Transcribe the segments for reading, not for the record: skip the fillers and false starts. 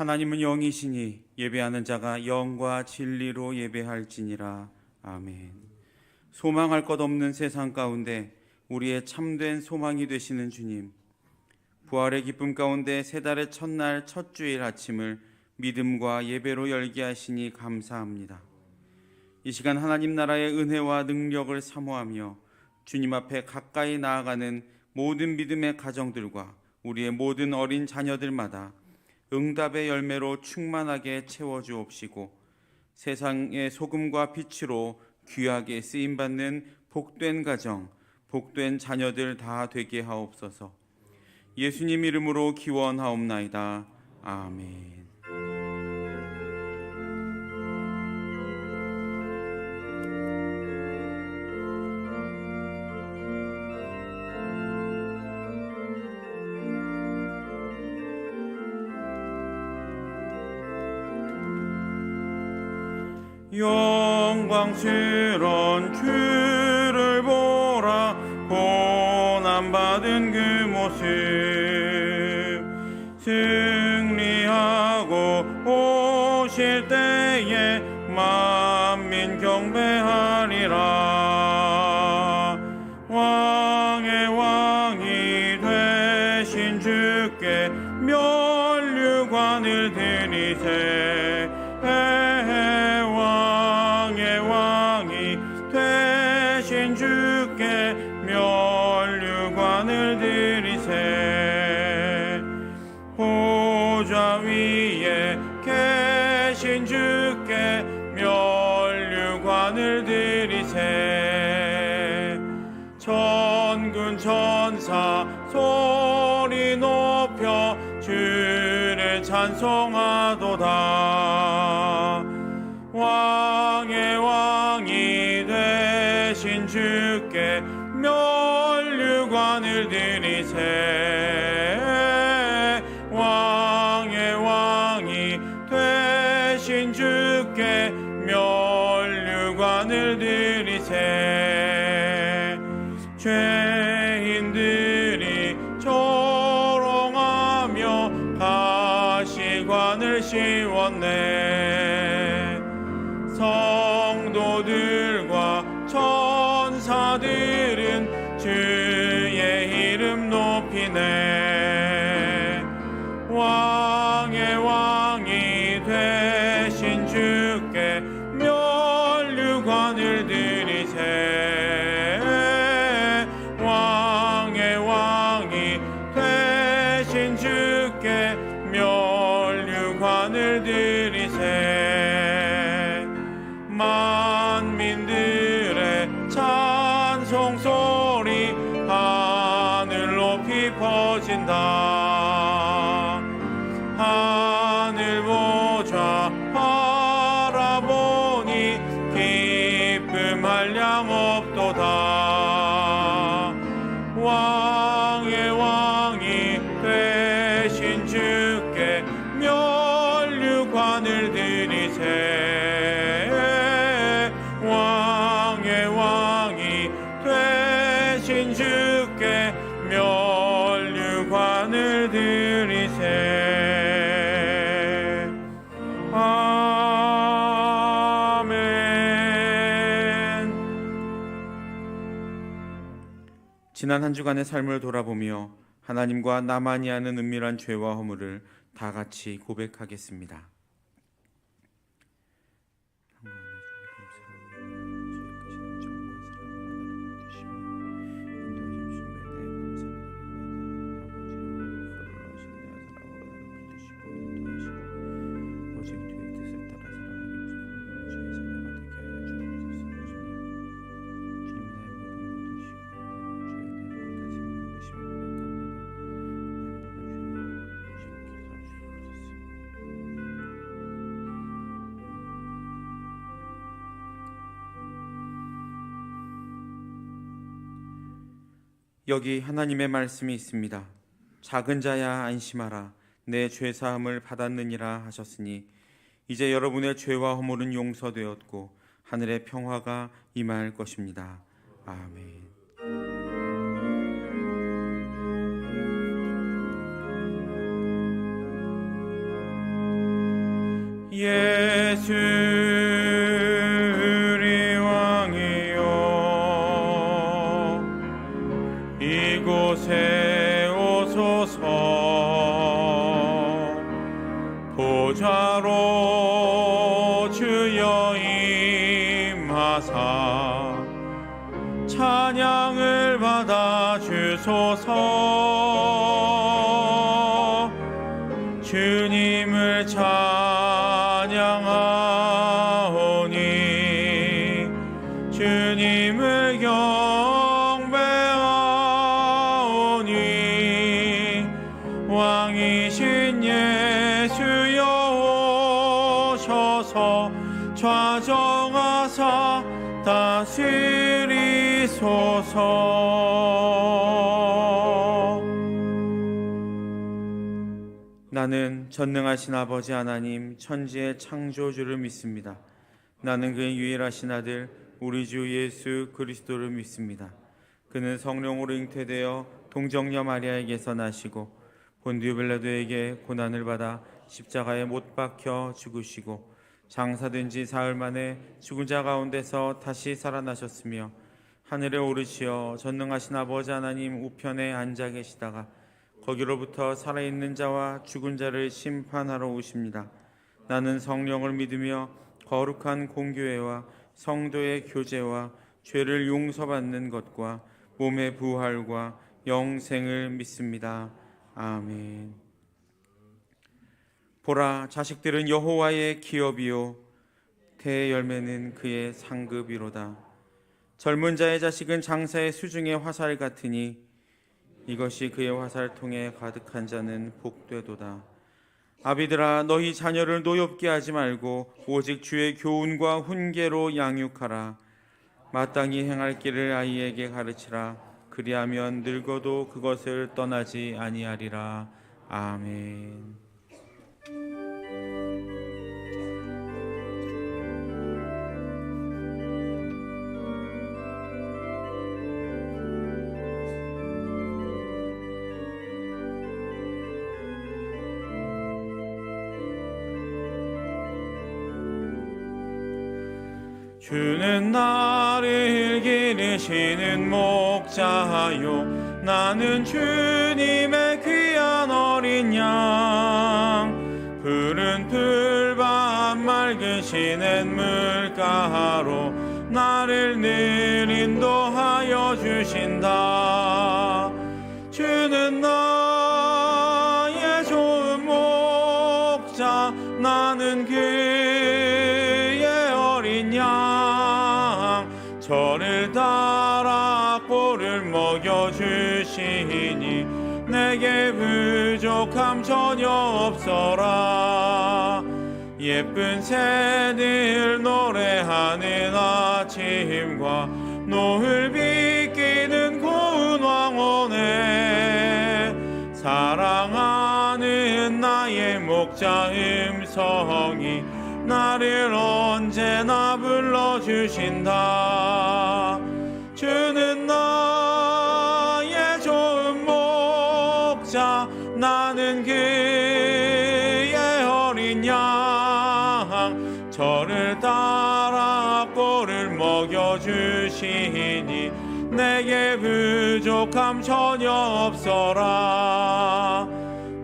하나님은 영이시니 예배하는 자가 영과 진리로 예배할지니라. 아멘. 소망할 것 없는 세상 가운데 우리의 참된 소망이 되시는 주님, 부활의 기쁨 가운데 새 달의 첫날 첫 주일 아침을 믿음과 예배로 열게 하시니 감사합니다. 이 시간 하나님 나라의 은혜와 능력을 사모하며 주님 앞에 가까이 나아가는 모든 믿음의 가정들과 우리의 모든 어린 자녀들마다 응답의 열매로 충만하게 채워주옵시고 세상의 소금과 빛으로 귀하게 쓰임받는 복된 가정, 복된 자녀들 다 되게 하옵소서. 예수님 이름으로 기원하옵나이다. 아멘. 영광스런 주를 보라. 고난받은 그 모습 승리하고 오실 때에 만민 경배하리라. 왕의 왕이 되신 주께 면류관을 드리세. 되신 주께 면류관을 드리세. 보좌 위에 계신 주께 면류관을 드리세. 천군 천사 소리 높여 주를 찬송하도다. 왕의 왕이 되신 주께 면류관을 드리세. 왕의 왕이 되신 주께 면류관을 드리세. 죄인들이 조롱하며 가시관을 씌웠네. 성도들과 천사들은 주의 이름 높이네. 왕의 왕이 되신 주께 면류관을 드리세. 왕의 왕이 되신 주께 면류관을 드리세. 만민들의 찬송 소리 하늘 높이 퍼진다. 하늘 보좌 바라보니 기쁨 한량 없도다. 왕의 왕이 되신 주께 면류관을 드리세. 왕의 왕이 되신 주께 면류관을 드리세. 아멘. 지난 한 주간의 삶을 돌아보며 하나님과 나만이 아는 은밀한 죄와 허물을 다 같이 고백하겠습니다. 여기 하나님의 말씀이 있습니다. 작은 자야 안심하라. 내 죄사함을 받았느니라 하셨으니 이제 여러분의 죄와 허물은 용서되었고 하늘의 평화가 임할 것입니다. 아멘. 예수 우리 왕이여, 이곳에 오소서. 보좌로 주여 임하사 찬양을 받아 주소서. 주님을 찬양하오니 주님을 경배하오니 왕이신 예수여 오셔서 좌정하사 다스리소서. 나는 전능하신 아버지 하나님 천지의 창조주를 믿습니다. 나는 그의 유일하신 아들 우리 주 예수 그리스도를 믿습니다. 그는 성령으로 잉태되어 동정녀 마리아에게서 나시고 본디오 빌라도에게 고난을 받아 십자가에 못 박혀 죽으시고 장사된 지 사흘 만에 죽은 자 가운데서 다시 살아나셨으며 하늘에 오르시어 전능하신 아버지 하나님 우편에 앉아 계시다가 거기로부터 살아있는 자와 죽은 자를 심판하러 오십니다. 나는 성령을 믿으며 거룩한 공교회와 성도의 교제와 죄를 용서받는 것과 몸의 부활과 영생을 믿습니다. 아멘. 보라, 자식들은 여호와의 기업이요 태의 열매는 그의 상급이로다. 젊은 자의 자식은 장사의 수중의 화살 같으니 이것이 그의 화살통에 가득한 자는 복되도다. 아비들아, 너희 자녀를 노엽게 하지 말고 오직 주의 교훈과 훈계로 양육하라. 마땅히 행할 길을 아이에게 가르치라. 그리하면 늙어도 그것을 떠나지 아니하리라. 아멘. 주는 나를 기르시는 목자요, 나는 주님의 귀한 어린 양. 푸른 풀밭 맑은 시냇 물가로 나를 늘 인도하여 주신다. 주는 나의 좋은 목자, 나는 그의 어린 양. 저를 따라 꼴을 먹여주시니 내게 부족함 전혀 없어라. 예쁜 새들 노래하는 아침과 노을 비끼는 고운 왕원에 사랑하는 나의 목자 음성이 나를 언제나 불러주신다. 주는 나의 좋은 목자, 나는 그의 어린 양. 저를 따라 꼴을 먹여주시니 내게 부족함 전혀 없어라.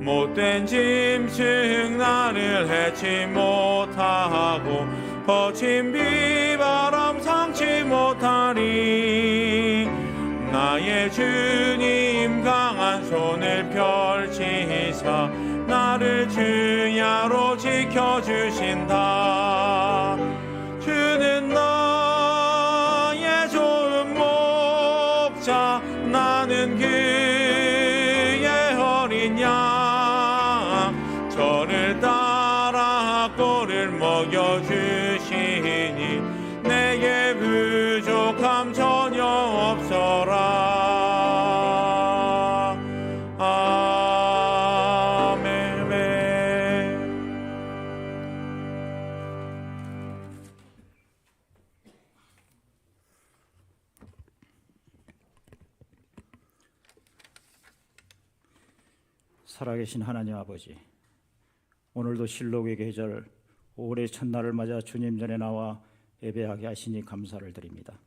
못된 짐승 나를 해치 못하고 거친 비바람 상치 못하리. 나의 주님 강한 손을 펼치사 나를 주야로 지켜주신다. 주는 나의 좋은 목자, 나는 그의 어린 양. 저를 따라 꼴을 먹여주시니 내게 부족함 전혀 없어라. 아멘. 살아계신 하나님 아버지, 오늘도 실록의 계절 올해 첫날을 맞아 주님 전에 나와 예배하게 하시니 감사를 드립니다.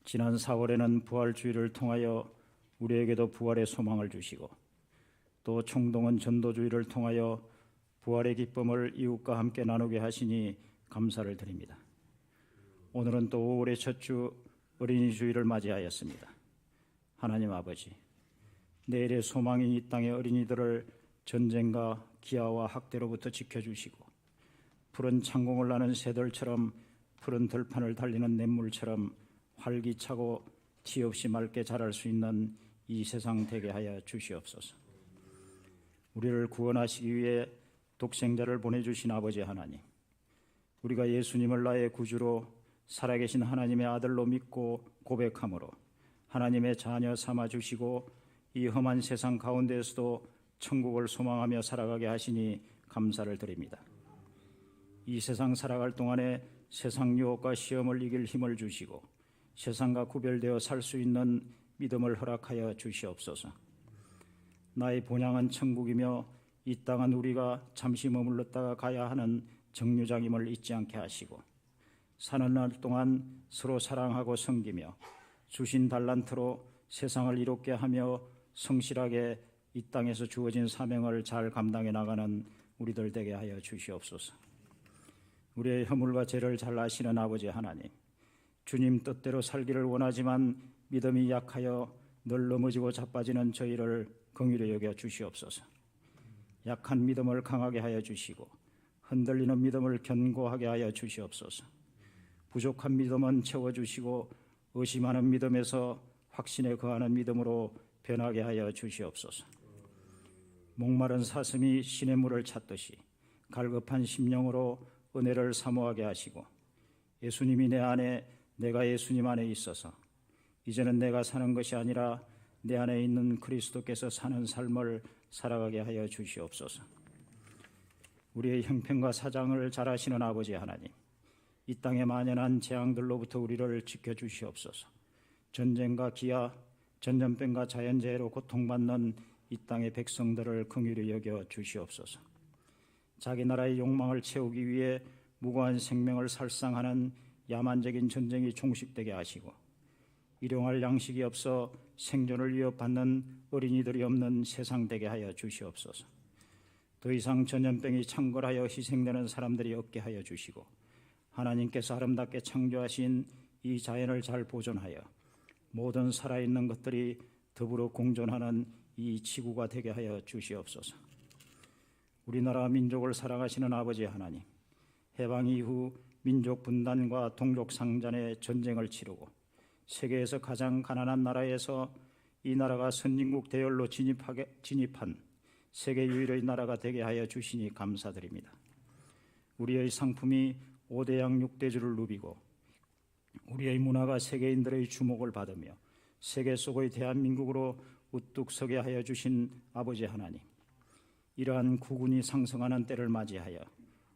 지난 4월에는 부활주의를 통하여 우리에게도 부활의 소망을 주시고 또 총동원 전도주의를 통하여 부활의 기쁨을 이웃과 함께 나누게 하시니 감사를 드립니다. 오늘은 또 5월의 첫 주 어린이 주일을 맞이하였습니다. 하나님 아버지, 내일의 소망이 이 땅의 어린이들을 전쟁과 기아와 학대로부터 지켜주시고 푸른 창공을 나는 새들처럼 푸른 들판을 달리는 냇물처럼 활기차고 티 없이 맑게 자랄 수 있는 이 세상 되게 하여 주시옵소서. 우리를 구원하시기 위해 독생자를 보내주신 아버지 하나님, 우리가 예수님을 나의 구주로 살아계신 하나님의 아들로 믿고 고백함으로 하나님의 자녀 삼아주시고 이 험한 세상 가운데에서도 천국을 소망하며 살아가게 하시니 감사를 드립니다. 이 세상 살아갈 동안에 세상 유혹과 시험을 이길 힘을 주시고 세상과 구별되어 살 수 있는 믿음을 허락하여 주시옵소서. 나의 본향은 천국이며 이 땅은 우리가 잠시 머물렀다가 가야 하는 정류장임을 잊지 않게 하시고 사는 날 동안 서로 사랑하고 섬기며 주신 달란트로 세상을 이롭게 하며 성실하게 이 땅에서 주어진 사명을 잘 감당해 나가는 우리들 되게 하여 주시옵소서. 우리의 허물과 죄를 잘 아시는 아버지 하나님, 주님 뜻대로 살기를 원하지만 믿음이 약하여 늘 넘어지고 자빠지는 저희를 긍휼히 여겨 주시옵소서. 약한 믿음을 강하게 하여 주시고 흔들리는 믿음을 견고하게 하여 주시옵소서. 부족한 믿음은 채워주시고 의심하는 믿음에서 확신에 거하는 믿음으로 변하게 하여 주시옵소서. 목마른 사슴이 신의 물을 찾듯이 갈급한 심령으로 은혜를 사모하게 하시고 예수님이 내 안에 내가 예수님 안에 있어서 이제는 내가 사는 것이 아니라 내 안에 있는 그리스도께서 사는 삶을 살아가게 하여 주시옵소서. 우리의 형편과 사정을 잘 아시는 아버지 하나님, 이 땅에 만연한 재앙들로부터 우리를 지켜주시옵소서. 전쟁과 기아, 전염병과 자연재해로 고통받는 이 땅의 백성들을 긍휼히 여겨 주시옵소서. 자기 나라의 욕망을 채우기 위해 무고한 생명을 살상하는 야만적인 전쟁이 종식되게 하시고 일용할 양식이 없어 생존을 위협받는 어린이들이 없는 세상 되게 하여 주시옵소서. 더 이상 전염병이 창궐하여 희생되는 사람들이 없게 하여 주시고 하나님께서 아름답게 창조하신 이 자연을 잘 보존하여 모든 살아있는 것들이 더불어 공존하는 이 지구가 되게 하여 주시옵소서. 우리나라 민족을 사랑하시는 아버지 하나님, 해방 이후 민족 분단과 동족 상잔의 전쟁을 치르고 세계에서 가장 가난한 나라에서 이 나라가 선진국 대열로 진입한 세계 유일의 나라가 되게 하여 주시니 감사드립니다. 우리의 상품이 5대양 6대주를 누비고 우리의 문화가 세계인들의 주목을 받으며 세계 속의 대한민국으로 우뚝 서게 하여 주신 아버지 하나님, 이러한 국운이 상승하는 때를 맞이하여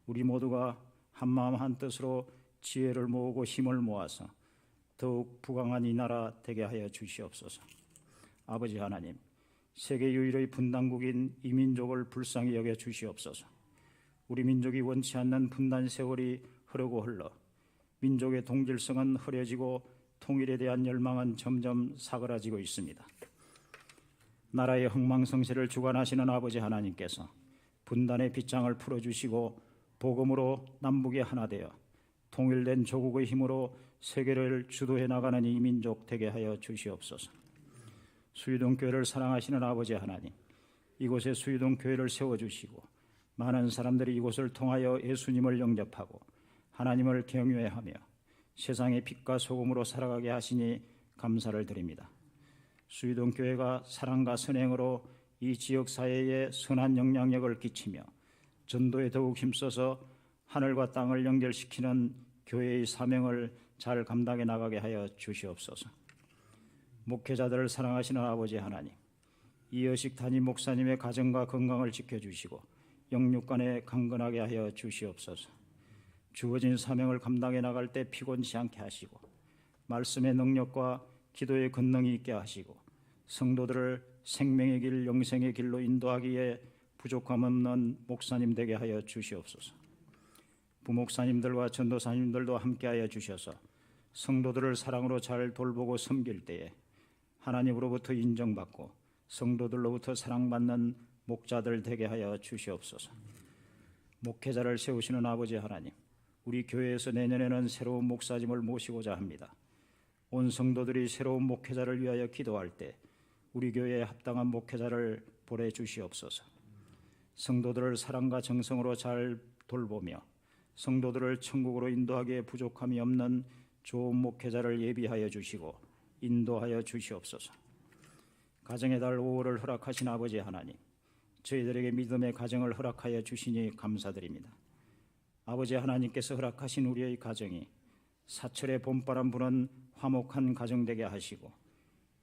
우리 모두가 한마음 한뜻으로 지혜를 모으고 힘을 모아서 더욱 부강한 이 나라 되게 하여 주시옵소서. 아버지 하나님, 세계 유일의 분단국인 이 민족을 불쌍히 여겨 주시옵소서. 우리 민족이 원치 않는 분단 세월이 흐르고 흘러 민족의 동질성은 흐려지고 통일에 대한 열망은 점점 사그라지고 있습니다. 나라의 흥망성쇠를 주관하시는 아버지 하나님께서 분단의 빗장을 풀어주시고 복음으로 남북이 하나 되어 통일된 조국의 힘으로 세계를 주도해 나가는 이 민족 되게 하여 주시옵소서. 수유동교회를 사랑하시는 아버지 하나님, 이곳에 수유동교회를 세워주시고 많은 사람들이 이곳을 통하여 예수님을 영접하고 하나님을 경외하며 세상의 빛과 소금으로 살아가게 하시니 감사를 드립니다. 수유동교회가 사랑과 선행으로 이 지역 사회에 선한 영향력을 끼치며 전도에 더욱 힘써서 하늘과 땅을 연결시키는 교회의 사명을 잘 감당해 나가게 하여 주시옵소서. 목회자들을 사랑하시는 아버지 하나님, 이여식 담임 목사님의 가정과 건강을 지켜주시고 영육간에 강건하게 하여 주시옵소서. 주어진 사명을 감당해 나갈 때 피곤치 않게 하시고 말씀의 능력과 기도의 권능이 있게 하시고 성도들을 생명의 길, 영생의 길로 인도하기에 부족함 없는 목사님 되게 하여 주시옵소서. 부목사님들과 전도사님들도 함께하여 주셔서 성도들을 사랑으로 잘 돌보고 섬길 때에 하나님으로부터 인정받고 성도들로부터 사랑받는 목자들 되게 하여 주시옵소서. 목회자를 세우시는 아버지 하나님, 우리 교회에서 내년에는 새로운 목사님을 모시고자 합니다. 온 성도들이 새로운 목회자를 위하여 기도할 때 우리 교회에 합당한 목회자를 보내주시옵소서. 성도들을 사랑과 정성으로 잘 돌보며 성도들을 천국으로 인도하기에 부족함이 없는 좋은 목회자를 예비하여 주시고 인도하여 주시옵소서. 가정의 달 5월을 허락하신 아버지 하나님, 저희들에게 믿음의 가정을 허락하여 주시니 감사드립니다. 아버지 하나님께서 허락하신 우리의 가정이 사철의 봄바람 부는 화목한 가정 되게 하시고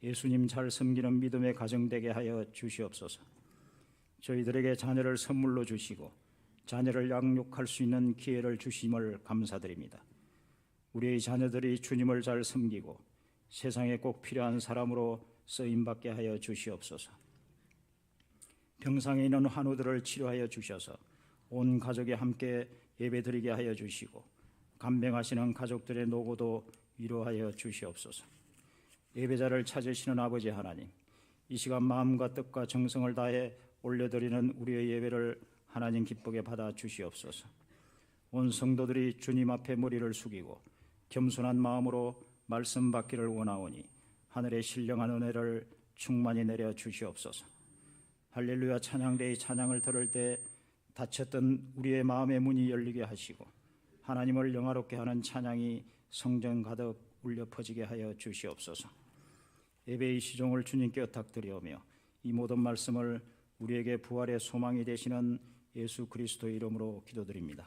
예수님 잘 섬기는 믿음의 가정 되게 하여 주시옵소서. 저희들에게 자녀를 선물로 주시고 자녀를 양육할 수 있는 기회를 주심을 감사드립니다. 우리의 자녀들이 주님을 잘 섬기고 세상에 꼭 필요한 사람으로 쓰임받게 하여 주시옵소서. 병상에 있는 환우들을 치료하여 주셔서 온 가족이 함께 예배드리게 하여 주시고 간병하시는 가족들의 노고도 위로하여 주시옵소서. 예배자를 찾으시는 아버지 하나님, 이 시간 마음과 뜻과 정성을 다해 올려드리는 우리의 예배를 하나님 기쁘게 받아 주시옵소서. 온 성도들이 주님 앞에 머리를 숙이고 겸손한 마음으로 말씀 받기를 원하오니 하늘의 신령한 은혜를 충만히 내려 주시옵소서. 할렐루야 찬양대의 찬양을 들을 때 닫혔던 우리의 마음의 문이 열리게 하시고 하나님을 영화롭게 하는 찬양이 성전 가득 울려 퍼지게 하여 주시옵소서. 예배의 시종을 주님께 의탁드리오며 이 모든 말씀을 우리에게 부활의 소망이 되시는 예수 그리스도의 이름으로 기도드립니다.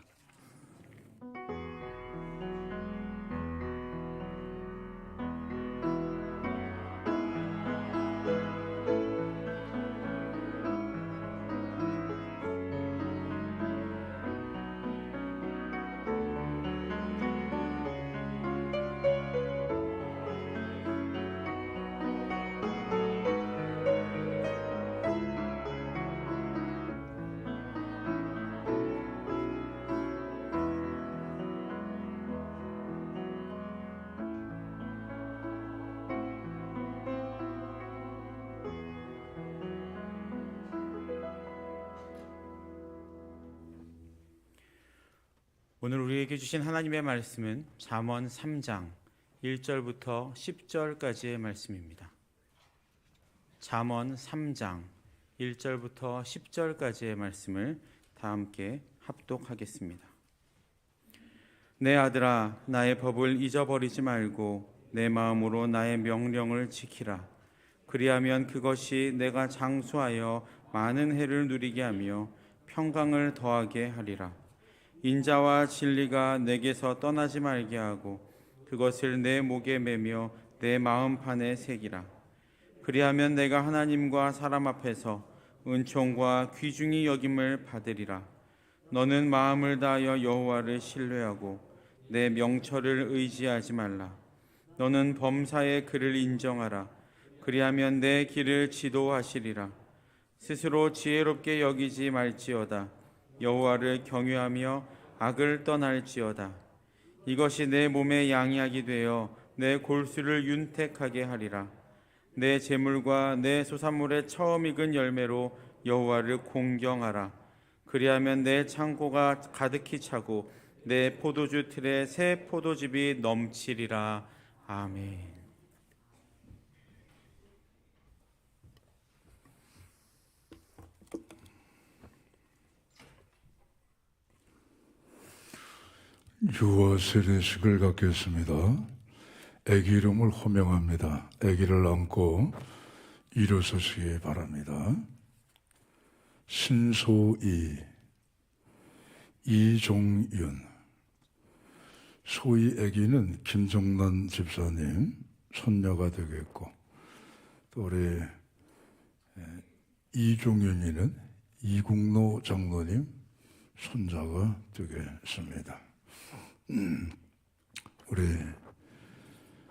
오늘 우리에게 주신 하나님의 말씀은 잠언 3장 1절부터 10절까지의 말씀입니다. 잠언 3장 1절부터 10절까지의 말씀을 다 함께 합독하겠습니다. 내 아들아, 나의 법을 잊어버리지 말고 내 마음으로 나의 명령을 지키라. 그리하면 그것이 내가 장수하여 많은 해를 누리게 하며 평강을 더하게 하리라. 인자와 진리가 내게서 떠나지 말게 하고 그것을 내 목에 매며 내 마음판에 새기라. 그리하면 내가 하나님과 사람 앞에서 은총과 귀중히 여김을 받으리라. 너는 마음을 다하여 여호와를 신뢰하고 내 명철을 의지하지 말라. 너는 범사의 그를 인정하라. 그리하면 내 길을 지도하시리라. 스스로 지혜롭게 여기지 말지어다. 여호와를 경외하며 악을 떠날지어다. 이것이 내 몸의 양약이 되어 내 골수를 윤택하게 하리라. 내 재물과 내 소산물의 처음 익은 열매로 여호와를 공경하라. 그리하면 내 창고가 가득히 차고 내 포도주 틀에 새 포도즙이 넘치리라. 아멘. 유아 세례식을 갖겠습니다. 아기 이름을 호명합니다. 아기를 안고 일어서시기 바랍니다. 신소희, 이종윤. 소희 아기는 김정란 집사님 손녀가 되겠고, 또 우리 이종윤이는 이국노 장로님 손자가 되겠습니다. 우리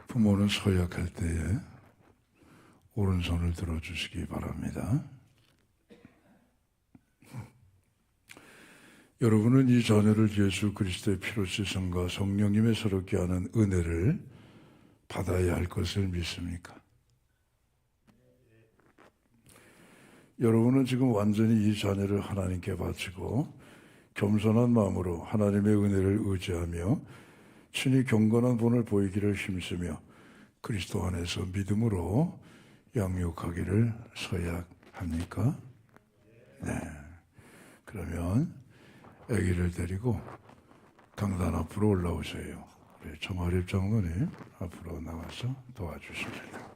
부모는 서약할 때에 오른손을 들어주시기 바랍니다. 여러분은 이 자녀를 예수 그리스도의 피로 씻음과 성령님의 새롭게 하는 은혜를 받아야 할 것을 믿습니까? 여러분은 지금 완전히 이 자녀를 하나님께 바치고 겸손한 마음으로 하나님의 은혜를 의지하며 친히 경건한 본을 보이기를 힘쓰며 그리스도 안에서 믿음으로 양육하기를 서약합니까? 네. 그러면 아기를 데리고 강단 앞으로 올라오세요. 우리 정화립 장로님 앞으로 나와서 도와주십니다.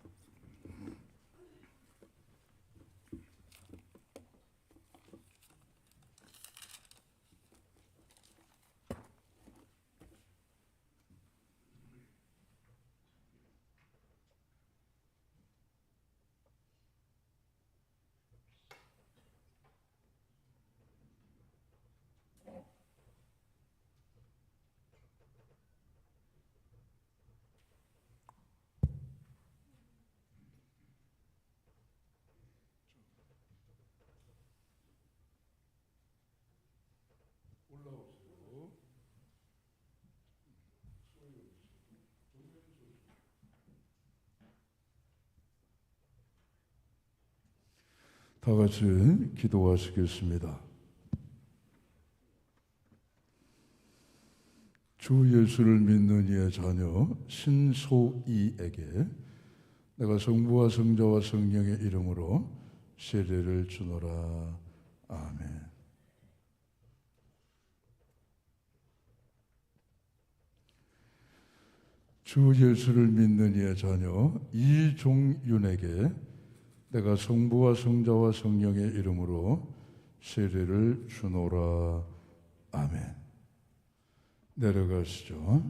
다 같이 기도하시겠습니다. 주 예수를 믿는 이의 자녀 신소이에게 내가 성부와 성자와 성령의 이름으로 세례를 주노라. 아멘. 주 예수를 믿는 이의 자녀 이종윤에게 내가 성부와 성자와 성령의 이름으로 세례를 주노라. 아멘. 내려가시죠.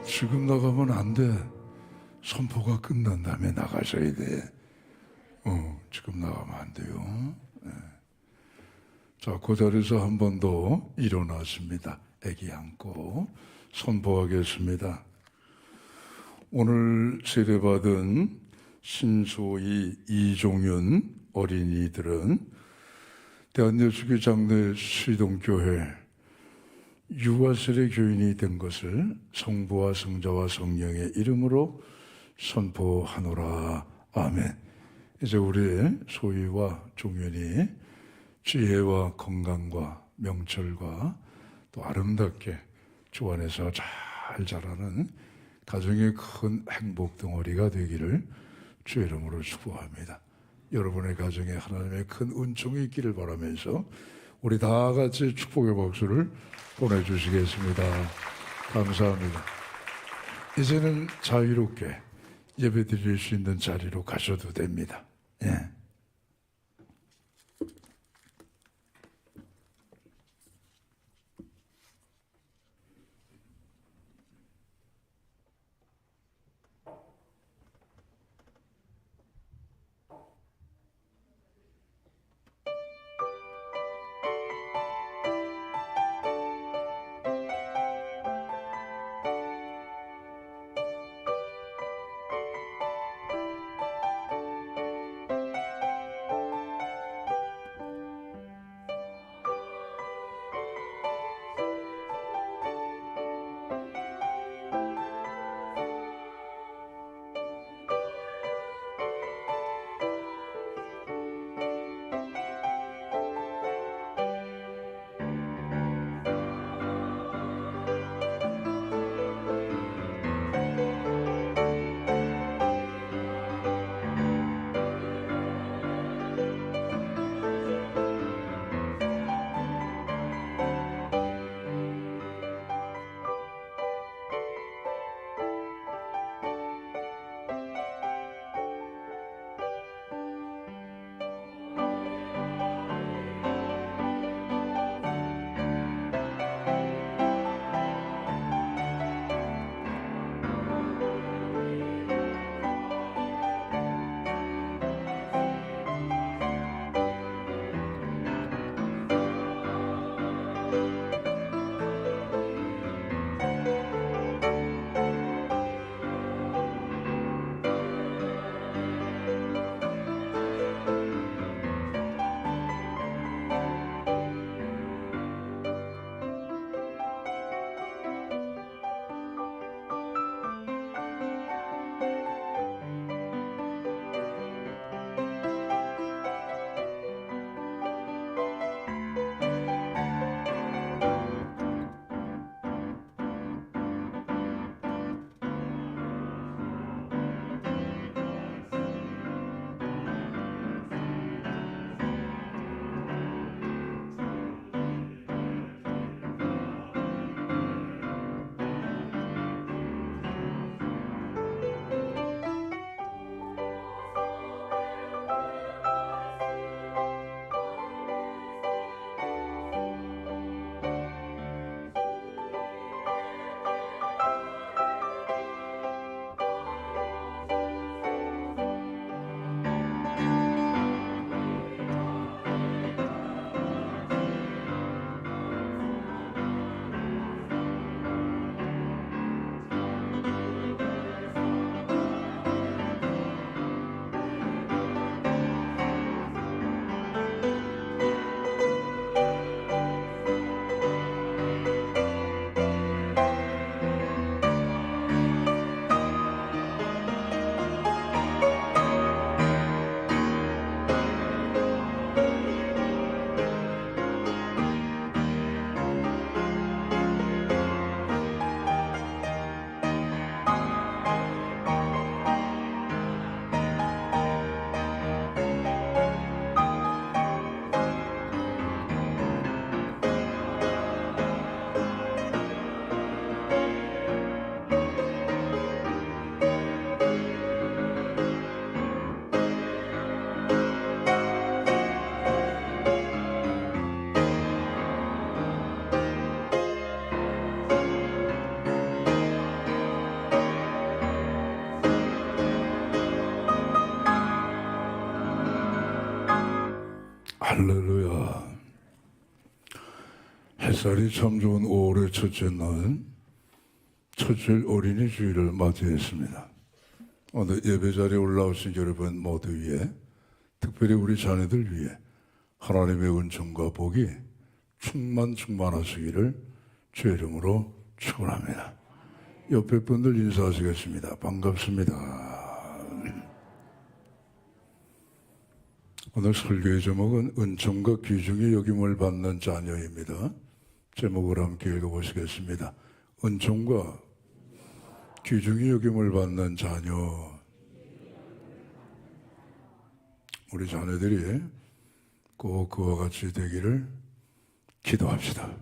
지금 나가면 안 돼. 선포가 끝난 다음에 나가셔야 돼. 지금 나가면 안 돼요. 네. 자, 그 자리에서 한 번 더 일어났습니다. 아기 안고 선포하겠습니다. 오늘 세례받은 신소희, 이종윤 어린이들은 대한예수교 장로의 수의동교회 유아세례 교인이 된 것을 성부와 성자와 성령의 이름으로 선포하노라. 아멘. 이제 우리 소희와 종윤이 지혜와 건강과 명철과 또 아름답게 주 안에서 잘 자라는 가정의 큰 행복 덩어리가 되기를 주 이름으로 축복합니다. 여러분의 가정에 하나님의 큰 은총이 있기를 바라면서 우리 다 같이 축복의 박수를 보내주시겠습니다. 감사합니다. 이제는 자유롭게 예배 드릴 수 있는 자리로 가셔도 됩니다. 예. 할렐루야. 햇살이 참 좋은 5월의 첫째 날, 첫째 어린이 주일을 맞이했습니다. 오늘 예배 자리에 올라오신 여러분 모두 위해, 특별히 우리 자녀들 위해 하나님의 은총과 복이 충만하시기를 주의 이름으로 축원합니다. 옆에 분들 인사하시겠습니다. 반갑습니다. 오늘 설교의 제목은 은총과 귀중히 여김을 받는 자녀입니다. 제목을 함께 읽어보시겠습니다. 은총과 귀중히 여김을 받는 자녀. 우리 자녀들이 꼭 그와 같이 되기를 기도합시다.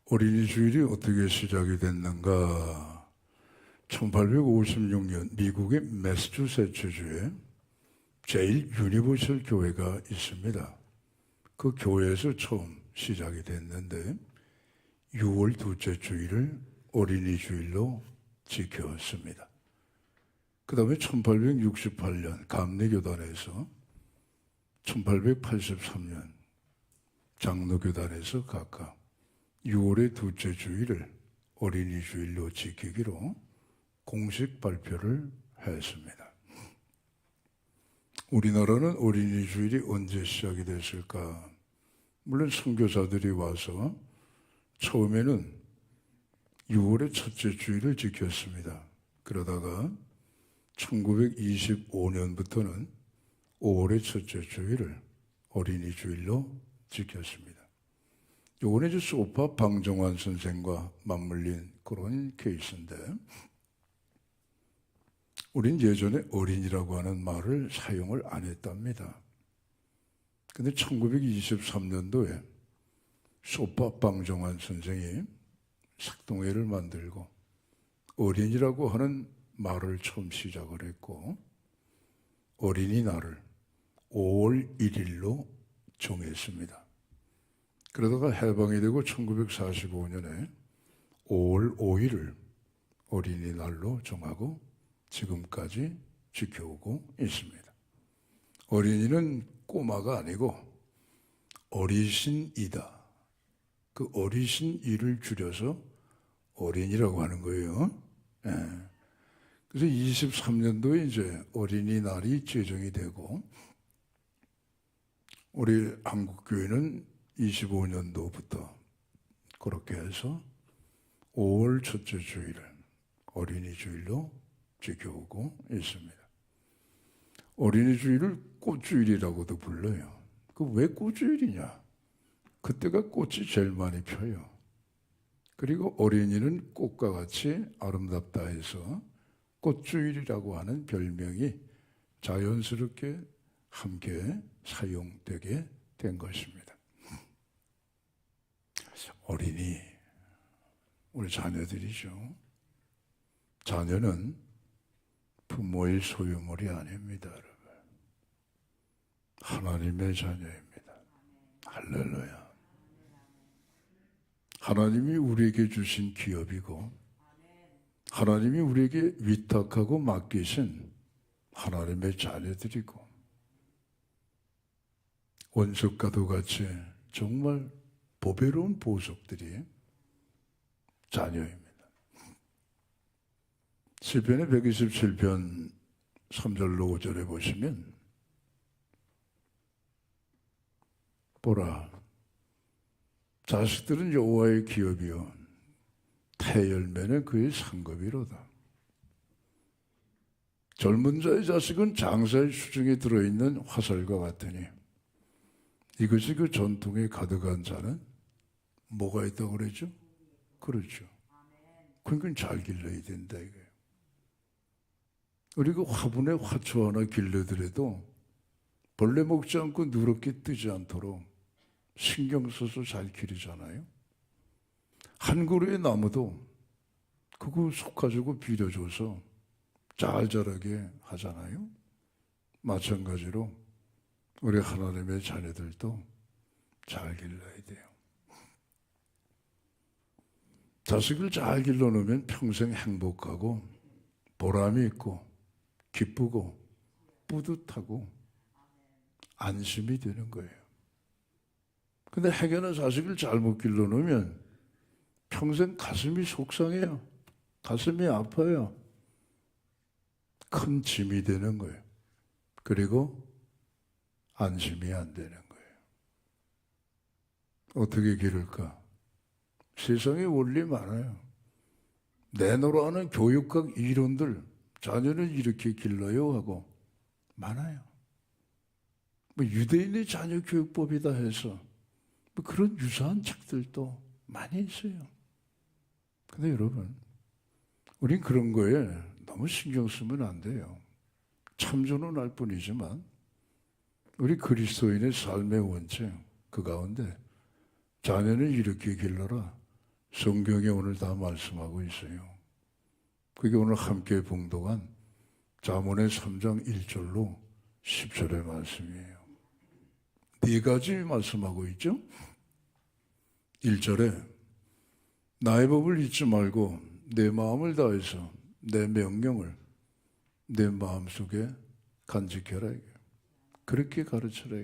어린이 주일이 어떻게 시작이 됐는가? 1856년 미국의 매사추세츠주에 제일 유니버설 교회가 있습니다. 그 교회에서 처음 시작이 됐는데 6월 둘째 주일을 어린이 주일로 지켰습니다. 그 다음에 1868년 감리교단에서 1883년 장로교단에서 각각 6월의 둘째 주일을 어린이 주일로 지키기로 공식 발표를 했습니다. 우리나라는 어린이 주일이 언제 시작이 됐을까? 물론 선교사들이 와서 처음에는 6월의 첫째 주일을 지켰습니다. 그러다가 1925년부터는 5월의 첫째 주일을 어린이 주일로 지켰습니다. 요거는 이제 소파 방정환 선생과 맞물린 그런 케이스인데, 우린 예전에 어린이라고 하는 말을 사용을 안 했답니다. 근데 1923년도에 소파 방정환 선생이 색동회를 만들고 어린이라고 하는 말을 처음 시작을 했고, 어린이날을 5월 1일로 정했습니다. 그러다가 해방이 되고 1945년에 5월 5일을 어린이날로 정하고 지금까지 지켜오고 있습니다. 어린이는 꼬마가 아니고 어리신이다. 그 어리신이를 줄여서 어린이라고 하는 거예요. 예. 그래서 23년도에 이제 어린이날이 제정이 되고, 우리 한국교회는 25년도부터 그렇게 해서 5월 첫째 주일을 어린이 주일로 지켜오고 있습니다. 어린이 주일을 꽃주일이라고도 불러요. 그 왜 꽃주일이냐? 그때가 꽃이 제일 많이 펴요. 그리고 어린이는 꽃과 같이 아름답다 해서 꽃주일이라고 하는 별명이 자연스럽게 함께 사용되게 된 것입니다. 어린이, 우리 자녀들이죠. 자녀는 부모의 소유물이 아닙니다, 여러분. 하나님의 자녀입니다. 할렐루야. 하나님이 우리에게 주신 기업이고, 하나님이 우리에게 위탁하고 맡기신 하나님의 자녀들이고, 원석과도 같이 정말 보배로운 보석들이 자녀입니다. 시편의 127편 3절로 5절에 보시면, 보라, 자식들은 여호와의 기업이요 태열매는 그의 상급이로다. 젊은 자의 자식은 장사의 수중에 들어있는 화살과 같으니 이것이 그 전통에 가득한 자는 뭐가 있다고 그러죠? 그렇죠. 그러니까 잘 길러야 된다 이거예요. 우리가 화분에 화초 하나 길러더라도 벌레 먹지 않고 누렇게 뜨지 않도록 신경 써서 잘 기르잖아요. 한 그루의 나무도 그거 속 가지고 비려줘서 잘 자라게 하잖아요. 마찬가지로 우리 하나님의 자녀들도 잘 길러야 돼요. 자식을 잘 길러놓으면 평생 행복하고 보람이 있고 기쁘고 뿌듯하고 안심이 되는 거예요. 근데 해결한 자식을 잘못 길러놓으면 평생 가슴이 속상해요. 가슴이 아파요. 큰 짐이 되는 거예요. 그리고 안심이 안 되는 거예요. 어떻게 기를까? 세상에 원리 많아요. 내놓으라는 교육학 이론들, 자녀는 이렇게 길러요 하고 많아요. 뭐 유대인의 자녀 교육법이다 해서 뭐 그런 유사한 책들도 많이 있어요. 근데 여러분, 우린 그런 거에 너무 신경 쓰면 안 돼요. 참조는 할 뿐이지만 우리 그리스도인의 삶의 원칙 그 가운데 자녀는 이렇게 길러라. 성경에 오늘 다 말씀하고 있어요. 그게 오늘 함께 봉독한 잠언의 3장 1절로 10절의 말씀이에요. 네 가지 말씀하고 있죠. 1절에 나의 법을 잊지 말고 내 마음을 다해서 내 명령을 내 마음속에 간직해라. 그렇게 가르쳐라.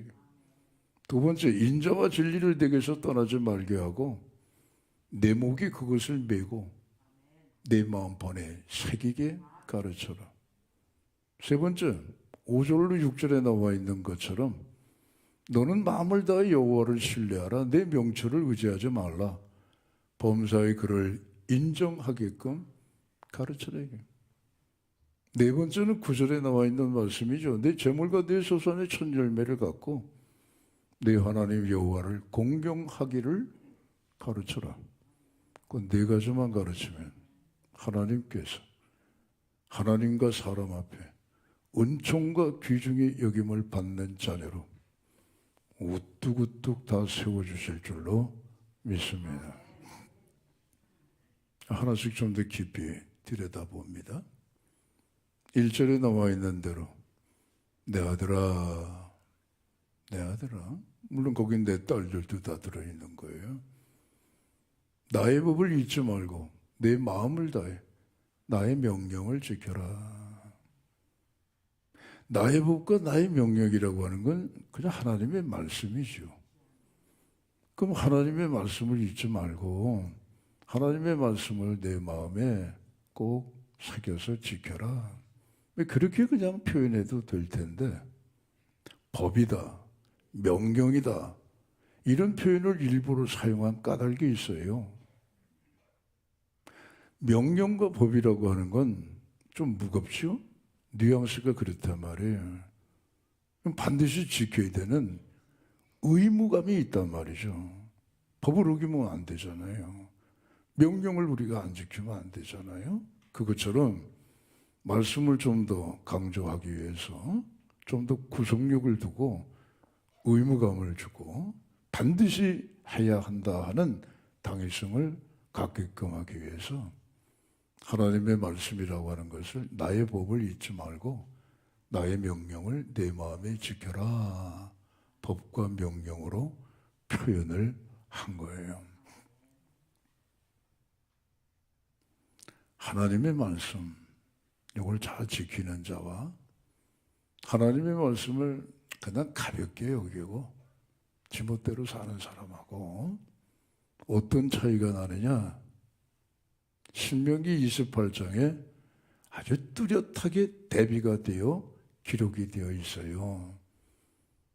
두 번째, 인자와 진리를 내게서 떠나지 말게 하고 내 목이 그것을 메고 내 마음판에 새기게 가르쳐라. 세 번째, 5절로 6절에 나와 있는 것처럼 너는 마음을 다해 여호와를 신뢰하라. 내 명철을 의지하지 말라. 범사의 그를 인정하게끔 가르쳐라. 네 번째는 9절에 나와 있는 말씀이죠. 내 재물과 내 소산의 첫 열매를 갖고 내 하나님 여호와를 공경하기를 가르쳐라. 그 네 가지만 가르치면 하나님께서 하나님과 사람 앞에 은총과 귀중히 여김을 받는 자녀로 우뚝우뚝 다 세워주실 줄로 믿습니다. 하나씩 좀 더 깊이 들여다봅니다. 1절에 나와 있는 대로 내 아들아, 내 아들아, 물론 거기 내 딸들도 다 들어있는 거예요. 나의 법을 잊지 말고 내 마음을 다해 나의 명령을 지켜라. 나의 법과 나의 명령이라고 하는 건 그냥 하나님의 말씀이죠. 그럼 하나님의 말씀을 잊지 말고 하나님의 말씀을 내 마음에 꼭 새겨서 지켜라. 그렇게 그냥 표현해도 될 텐데 법이다, 명령이다 이런 표현을 일부러 사용한 까닭이 있어요. 명령과 법이라고 하는 건 좀 무겁죠? 뉘앙스가 그렇단 말이에요. 반드시 지켜야 되는 의무감이 있단 말이죠. 법을 어기면 안 되잖아요. 명령을 우리가 안 지키면 안 되잖아요. 그것처럼 말씀을 좀 더 강조하기 위해서 좀 더 구속력을 두고 의무감을 주고 반드시 해야 한다 하는 당위성을 갖게끔 하기 위해서 하나님의 말씀이라고 하는 것을 나의 법을 잊지 말고 나의 명령을 내 마음에 지켜라. 법과 명령으로 표현을 한 거예요. 하나님의 말씀, 이걸 잘 지키는 자와 하나님의 말씀을 그냥 가볍게 여기고 지멋대로 사는 사람하고 어떤 차이가 나느냐? 신명기 28장에 아주 뚜렷하게 대비가 되어 기록이 되어 있어요.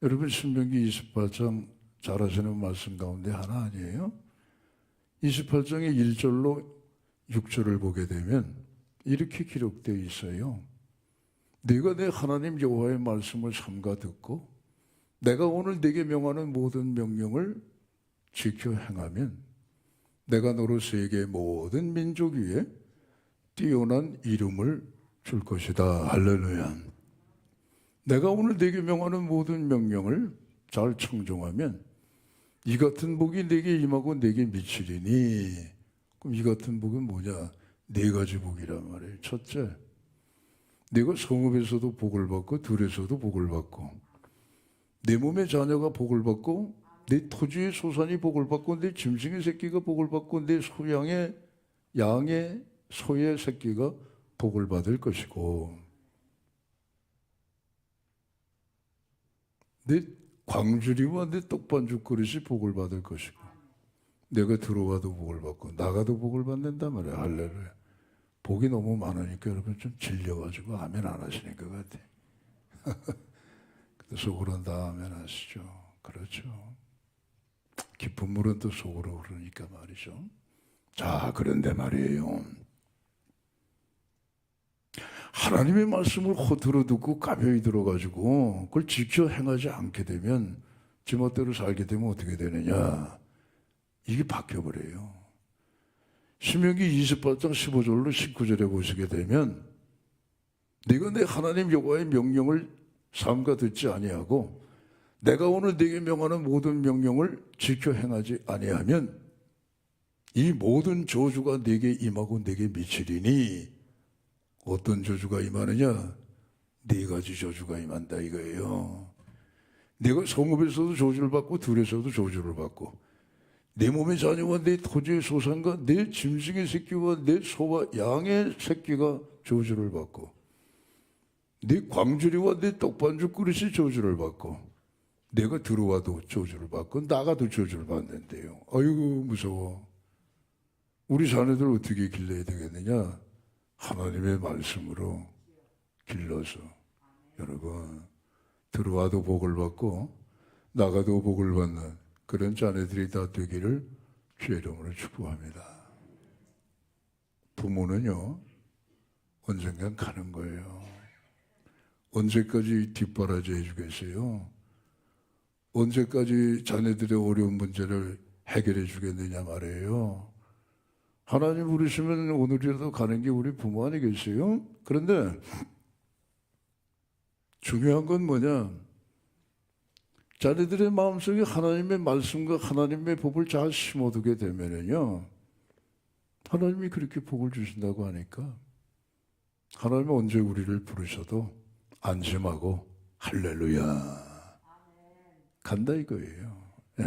여러분 신명기 28장 잘 아시는 말씀 가운데 하나 아니에요? 28장의 1절로 6절을 보게 되면 이렇게 기록되어 있어요. 네가 내 하나님 여호와의 말씀을 삼가 듣고 내가 오늘 네게 명하는 모든 명령을 지켜 행하면 내가 너로 세계 모든 민족 위에 뛰어난 이름을 줄 것이다. 할렐루야. 내가 오늘 네게 명하는 모든 명령을 잘 청종하면 이 같은 복이 네게 임하고 네게 미치리니. 그럼 이 같은 복은 뭐냐? 네 가지 복이란 말이에요. 첫째, 네가 성읍에서도 복을 받고 들에서도 복을 받고 내 몸의 자녀가 복을 받고 내 토지의 소산이 복을 받고 내 짐승의 새끼가 복을 받고 내 소양의 양의 소의 새끼가 복을 받을 것이고 내 광주리와 내 떡반죽 그릇이 복을 받을 것이고 내가 들어와도 복을 받고 나가도 복을 받는다 말이야. 할렐루야. 복이 너무 많으니까 여러분 좀 질려가지고 아멘 안 하시는 것 같아. 근데 속으로는 다 아멘 하시죠. 그렇죠. 깊은 물은 또 속으로 흐르니까 말이죠. 자, 그런데 말이에요. 하나님의 말씀을 허투루 듣고 가벼이 들어가지고 그걸 지켜 행하지 않게 되면 지멋대로 살게 되면 어떻게 되느냐. 이게 바뀌어버려요. 신명기 28장 15절로 19절에 보시게 되면 네가 내 하나님 여호와의 명령을 삼가 듣지 아니하고 내가 오늘 네게 명하는 모든 명령을 지켜 행하지 아니하면 이 모든 저주가 네게 임하고 네게 미치리니 어떤 저주가 임하느냐? 네 가지 저주가 임한다 이거예요. 네가 성읍에서도 저주를 받고 들에서도 저주를 받고 내 몸의 자녀와 내 토지의 소산과 내 짐승의 새끼와 내 소와 양의 새끼가 저주를 받고 네 광주리와 내 떡반죽 그릇이 저주를 받고 내가 들어와도 저주를 받고 나가도 저주를 받는데요. 아이고 무서워. 우리 자녀들 어떻게 길러야 되겠느냐? 하나님의 말씀으로 길러서 여러분 들어와도 복을 받고 나가도 복을 받는 그런 자녀들이 다 되기를 주의 이름으로 축복합니다. 부모는요 언젠간 가는 거예요. 언제까지 뒷바라지 해주겠어요? 언제까지 자녀들의 어려운 문제를 해결해 주겠느냐 말이에요. 하나님 부르시면 오늘이라도 가는 게 우리 부모 아니겠어요? 그런데 중요한 건 뭐냐? 자녀들의 마음속에 하나님의 말씀과 하나님의 법을 잘 심어두게 되면요, 하나님이 그렇게 복을 주신다고 하니까 하나님은 언제 우리를 부르셔도 안심하고 할렐루야 간다 이거예요. 예.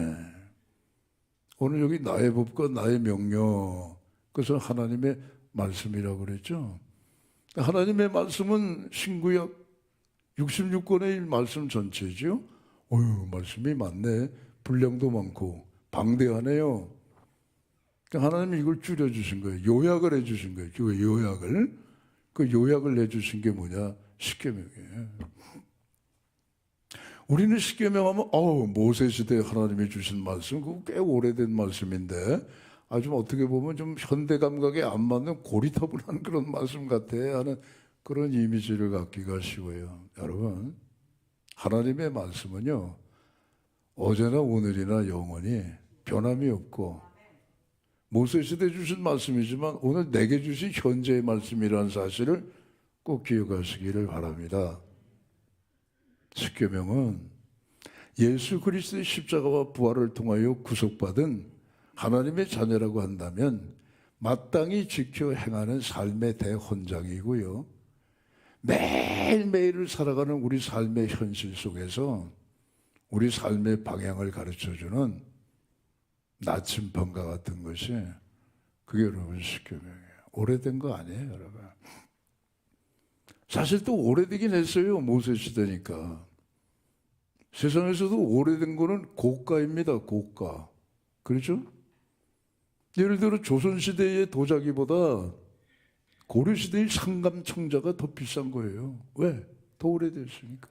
오늘 여기 나의 법과 나의 명령, 그것은 하나님의 말씀이라고 그랬죠. 하나님의 말씀은 신구약 66권의 말씀 전체죠. 어휴, 말씀이 많네. 분량도 많고 방대하네요. 하나님이 이걸 줄여주신 거예요. 요약을 해주신 거예요. 그 요약을. 그 요약을 해주신 게 뭐냐? 십계명이에요. 우리는 십계명 하면 모세 시대에 하나님이 주신 말씀, 그거 꽤 오래된 말씀인데 아주 어떻게 보면 좀 현대 감각에 안 맞는 고리타분한 그런 말씀 같아 하는 그런 이미지를 갖기가 쉬워요. 여러분, 하나님의 말씀은요 어제나 오늘이나 영원히 변함이 없고 모세 시대에 주신 말씀이지만 오늘 내게 주신 현재의 말씀이라는 사실을 꼭 기억하시기를 바랍니다. 십계명은 예수 그리스도의 십자가와 부활을 통하여 구속받은 하나님의 자녀라고 한다면 마땅히 지켜 행하는 삶의 대헌장이고요. 매일매일을 살아가는 우리 삶의 현실 속에서 우리 삶의 방향을 가르쳐주는 나침반과 같은 것이 그게 여러분 십계명이에요. 오래된 거 아니에요, 여러분. 사실 또 오래되긴 했어요. 모세 시대니까. 세상에서도 오래된 거는 고가입니다. 고가. 그렇죠? 예를 들어 조선시대의 도자기보다 고려시대의 상감청자가 더 비싼 거예요. 왜? 더 오래됐으니까.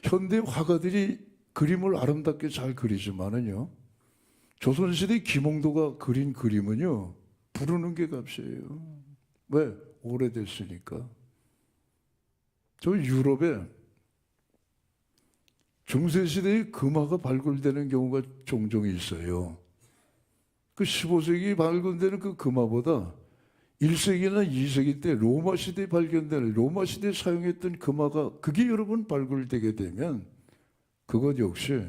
현대 화가들이 그림을 아름답게 잘 그리지만은요, 조선시대 김홍도가 그린 그림은요, 부르는 게 값이에요. 왜? 오래됐으니까. 저 유럽에 중세시대의 금화가 발굴되는 경우가 종종 있어요. 그 15세기 발견되는 그 금화보다 1세기나 2세기 때 로마 시대에 발견되는, 로마 시대에 사용했던 금화가 그게 여러분 발굴되게 되면 그것 역시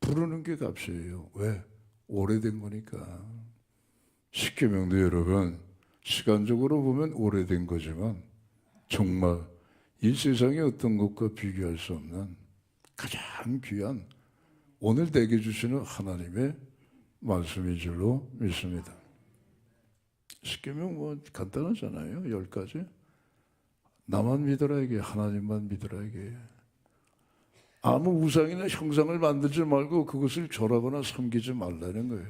부르는 게 값이에요. 왜? 오래된 거니까. 십계명도 여러분 시간적으로 보면 오래된 거지만 정말 이 세상의 어떤 것과 비교할 수 없는 가장 귀한 오늘 내게 주시는 하나님의 말씀인 줄로 믿습니다. 십계명 뭐 간단하잖아요. 10가지. 나만 믿으라 이게, 하나님만 믿으라 이게. 아무 우상이나 형상을 만들지 말고 그것을 절하거나 섬기지 말라는 거예요.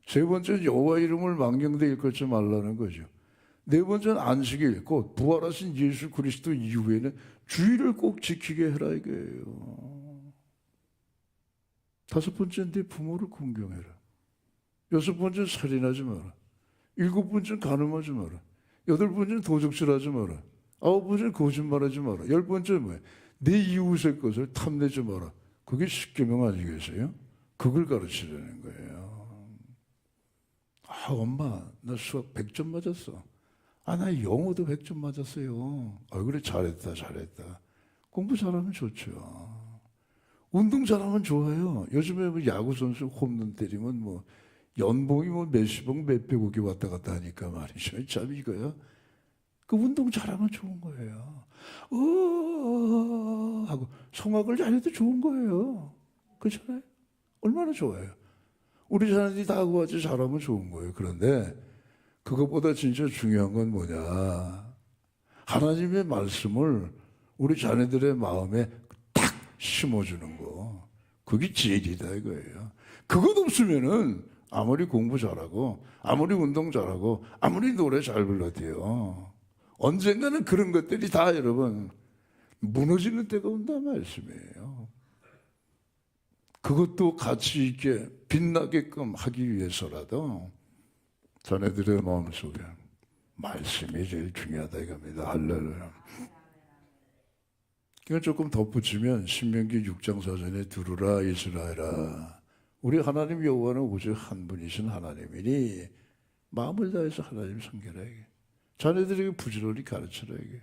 세 번째는 여호와 이름을 망령되이 일컫지 말라는 거죠. 네 번째는 안식일, 곧 부활하신 예수 그리스도 이후에는 주일을 꼭 지키게 해라 이거예요. 다섯 번째는 네 부모를 공경해라. 여섯 번째는 살인하지 마라. 일곱 번째는 간음하지 마라. 여덟 번째는 도적질하지 마라. 아홉 번째는 거짓말하지 마라. 열 번째는 뭐야? 내 이웃의 것을 탐내지 마라. 그게 십계명 아니겠어요? 그걸 가르치려는 거예요. 아, 엄마, 나 수학 100점 맞았어. 아, 나 영어도 100점 맞았어요. 아, 그래, 잘했다, 잘했다. 공부 잘하면 좋죠. 운동 잘하면 좋아요. 요즘에 뭐 야구 선수 홈런 때리면 뭐 연봉이 뭐 몇십억, 몇백억이 왔다 갔다 하니까 말이죠. 참 이거요. 그 운동 잘하면 좋은 거예요. 하고 성악을 잘해도 좋은 거예요. 그렇잖아요. 얼마나 좋아요. 우리 자녀들이 다 하고 같이 잘하면 좋은 거예요. 그런데 그것보다 진짜 중요한 건 뭐냐. 하나님의 말씀을 우리 자녀들의 마음에 딱 심어주는 거. 그게 제일이다 이거예요. 그것 없으면은 아무리 공부 잘하고 아무리 운동 잘하고 아무리 노래 잘 불러도요. 언젠가는 그런 것들이 다 여러분 무너지는 때가 온다 말씀이에요. 그것도 가치 있게 빛나게끔 하기 위해서라도 자네들의 마음속에 말씀이 제일 중요하다 이겁니다. 할렐루야. 이걸 조금 덧붙이면 신명기 6장 4절에 두루라 이스라엘아, 우리 하나님 여호와는 오직 한 분이신 하나님이니 마음을 다해서 하나님 섬겨라 이게. 자네들에게 부지런히 가르쳐라 이게.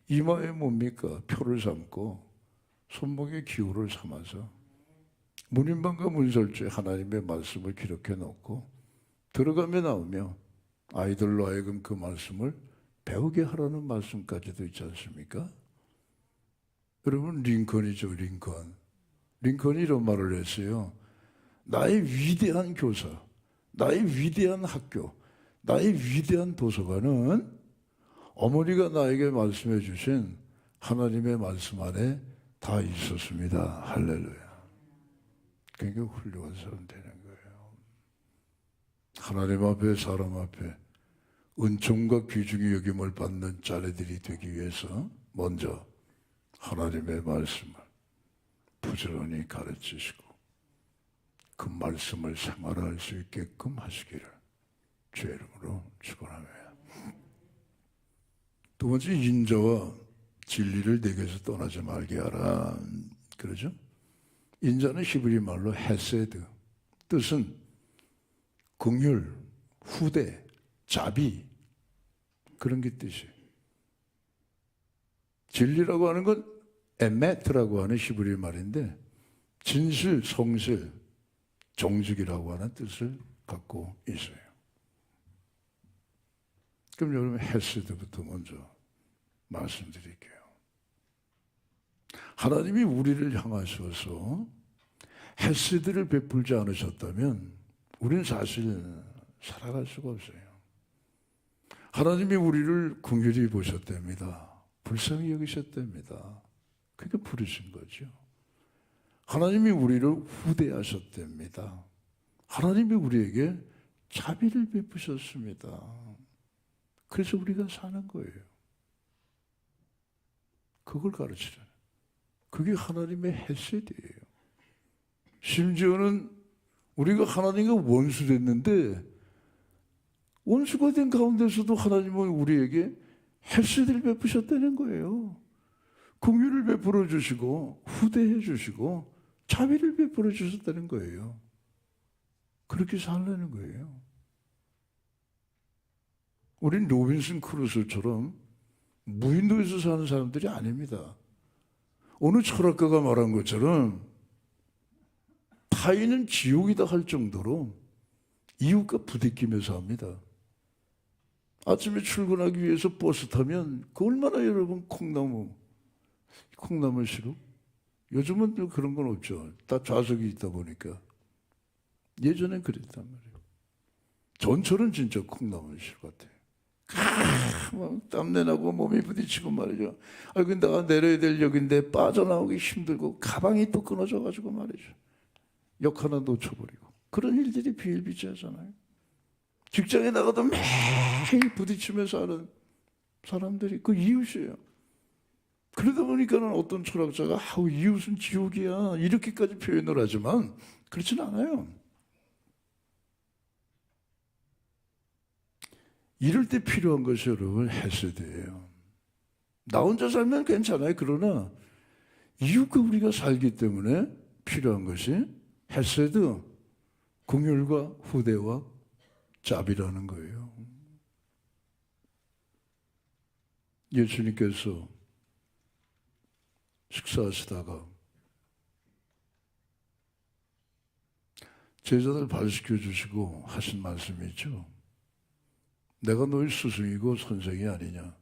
이마에 뭡니까? 표를 삼고 손목에 기호를 삼아서 문인방과 문설주에 하나님의 말씀을 기록해 놓고 들어가며 나오며 아이들로 하여금 그 말씀을 배우게 하라는 말씀까지도 있지 않습니까? 여러분, 링컨이죠, 링컨. 링컨이 이런 말을 했어요. 나의 위대한 교사, 나의 위대한 학교, 나의 위대한 도서관은 어머니가 나에게 말씀해 주신 하나님의 말씀 안에 다 있었습니다. 할렐루야. 굉장히 훌륭한 사람 되는 거예요. 하나님 앞에 사람 앞에 은총과 귀중히 여김을 받는 자녀들이 되기 위해서 먼저 하나님의 말씀을 부지런히 가르치시고 그 말씀을 생활할 수 있게끔 하시기를 주의 이름으로 축원합니다. 두 번째, 인자와 진리를 내게서 떠나지 말게 하라. 그러죠? 인자는 히브리 말로 헤세드, 뜻은 긍휼, 후대, 자비, 그런 게 뜻이에요. 진리라고 하는 건 에메트라고 하는 히브리 말인데 진실, 성실, 정직이라고 하는 뜻을 갖고 있어요. 그럼 여러분 헤세드부터 먼저 말씀드릴게요. 하나님이 우리를 향하셔서 헤세드를 베풀지 않으셨다면 우리는 사실 살아갈 수가 없어요. 하나님이 우리를 긍휼히 보셨답니다. 불쌍히 여기셨답니다. 그게 부르신 거죠. 하나님이 우리를 후대하셨답니다. 하나님이 우리에게 자비를 베푸셨습니다. 그래서 우리가 사는 거예요. 그걸 가르치잖아요. 그게 하나님의 헤세드예요. 심지어는 우리가 하나님과 원수됐는데 원수가 된 가운데서도 하나님은 우리에게 헤세드를 베푸셨다는 거예요. 긍휼을 베풀어 주시고 후대해 주시고 자비를 베풀어 주셨다는 거예요. 그렇게 살라는 거예요. 우린 로빈슨 크루소처럼 무인도에서 사는 사람들이 아닙니다. 어느 철학가가 말한 것처럼 타인은 지옥이다 할 정도로 이웃과 부대끼면서 합니다. 아침에 출근하기 위해서 버스 타면 그 얼마나 여러분 콩나물 시루? 요즘은 그런 건 없죠. 다 좌석이 있다 보니까. 예전엔 그랬단 말이에요. 전철은 진짜 콩나물 시루 같아요. 땀내 나고 몸이 부딪히고 말이죠. 근데 내가 내려야 될 역인데 빠져나오기 힘들고 가방이 또 끊어져 가지고 말이죠. 역 하나 놓쳐버리고 그런 일들이 비일비재하잖아요. 직장에 나가도 매일 부딪히면서 하는 사람들이 그 이웃이에요. 그러다 보니까는 어떤 철학자가 이웃은 지옥이야 이렇게까지 표현을 하지만 그렇진 않아요. 이럴 때 필요한 것이 여러분 헤세드예요. 나 혼자 살면 괜찮아요. 그러나 이웃과 우리가 살기 때문에 필요한 것이 헤세드, 긍휼과 후대와 자비라는 거예요. 예수님께서 식사하시다가 제자들 발시켜 주시고 하신 말씀이 있죠. 내가 너희 스승이고 선생이 아니냐.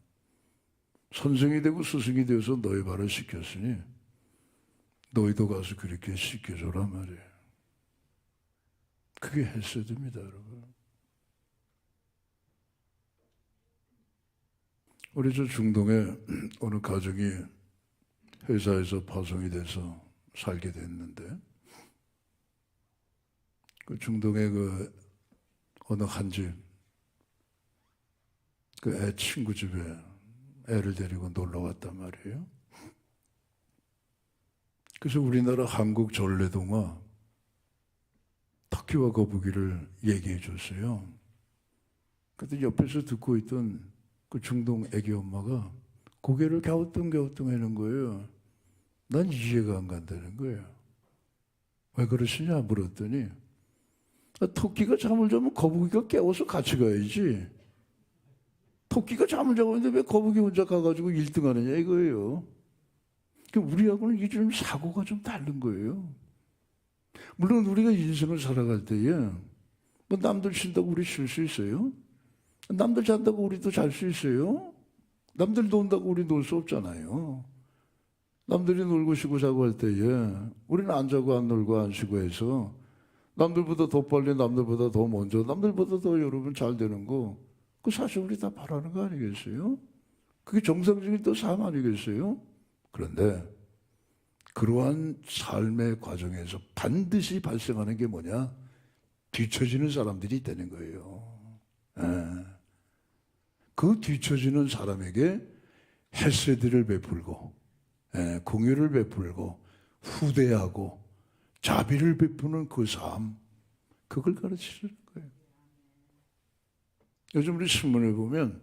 선생이 되고 스승이 되어서 너희 발을 씻겼으니 너희도 가서 그렇게 씻겨줘라 말이에요. 그게 헤세드입니다, 여러분. 우리 저 중동에 어느 가정이 회사에서 파송이 돼서 살게 됐는데 그 중동의 그 어느 한 집 그 애 친구 집에 애를 데리고 놀러 왔단 말이에요. 그래서 우리나라 한국 전래동화 토끼와 거북이를 얘기해 줬어요. 그때 옆에서 듣고 있던 그 중동 애기 엄마가 고개를 갸우뚱갸우뚱 하는 거예요. 난 이해가 안 간다는 거예요. 왜 그러시냐 물었더니 토끼가 잠을 자면 거북이가 깨워서 같이 가야지. 토끼가 잠을 자고 있는데 왜 거북이 혼자 가가지고 1등 하느냐 이거예요. 우리하고는 이게 좀 사고가 좀 다른 거예요. 물론 우리가 인생을 살아갈 때에 뭐 남들 쉰다고 우리 쉴 수 있어요? 남들 잔다고 우리도 잘 수 있어요? 남들 논다고 우리 놀 수 없잖아요. 남들이 놀고 쉬고 자고 할 때에 우리는 안 자고 안 놀고 안 쉬고 해서 남들보다 더 빨리 남들보다 더 먼저 남들보다 더 여러분 잘 되는 거 그 사실 우리 다 바라는 거 아니겠어요? 그게 정상적인 또 삶 아니겠어요? 그런데 그러한 삶의 과정에서 반드시 발생하는 게 뭐냐? 뒤처지는 사람들이 있다는 거예요. 그 뒤처지는 사람에게 헤세드를 베풀고 공유를 베풀고 후대하고 자비를 베푸는 그 삶, 그걸 가르치는 거예요. 요즘 우리 신문을 보면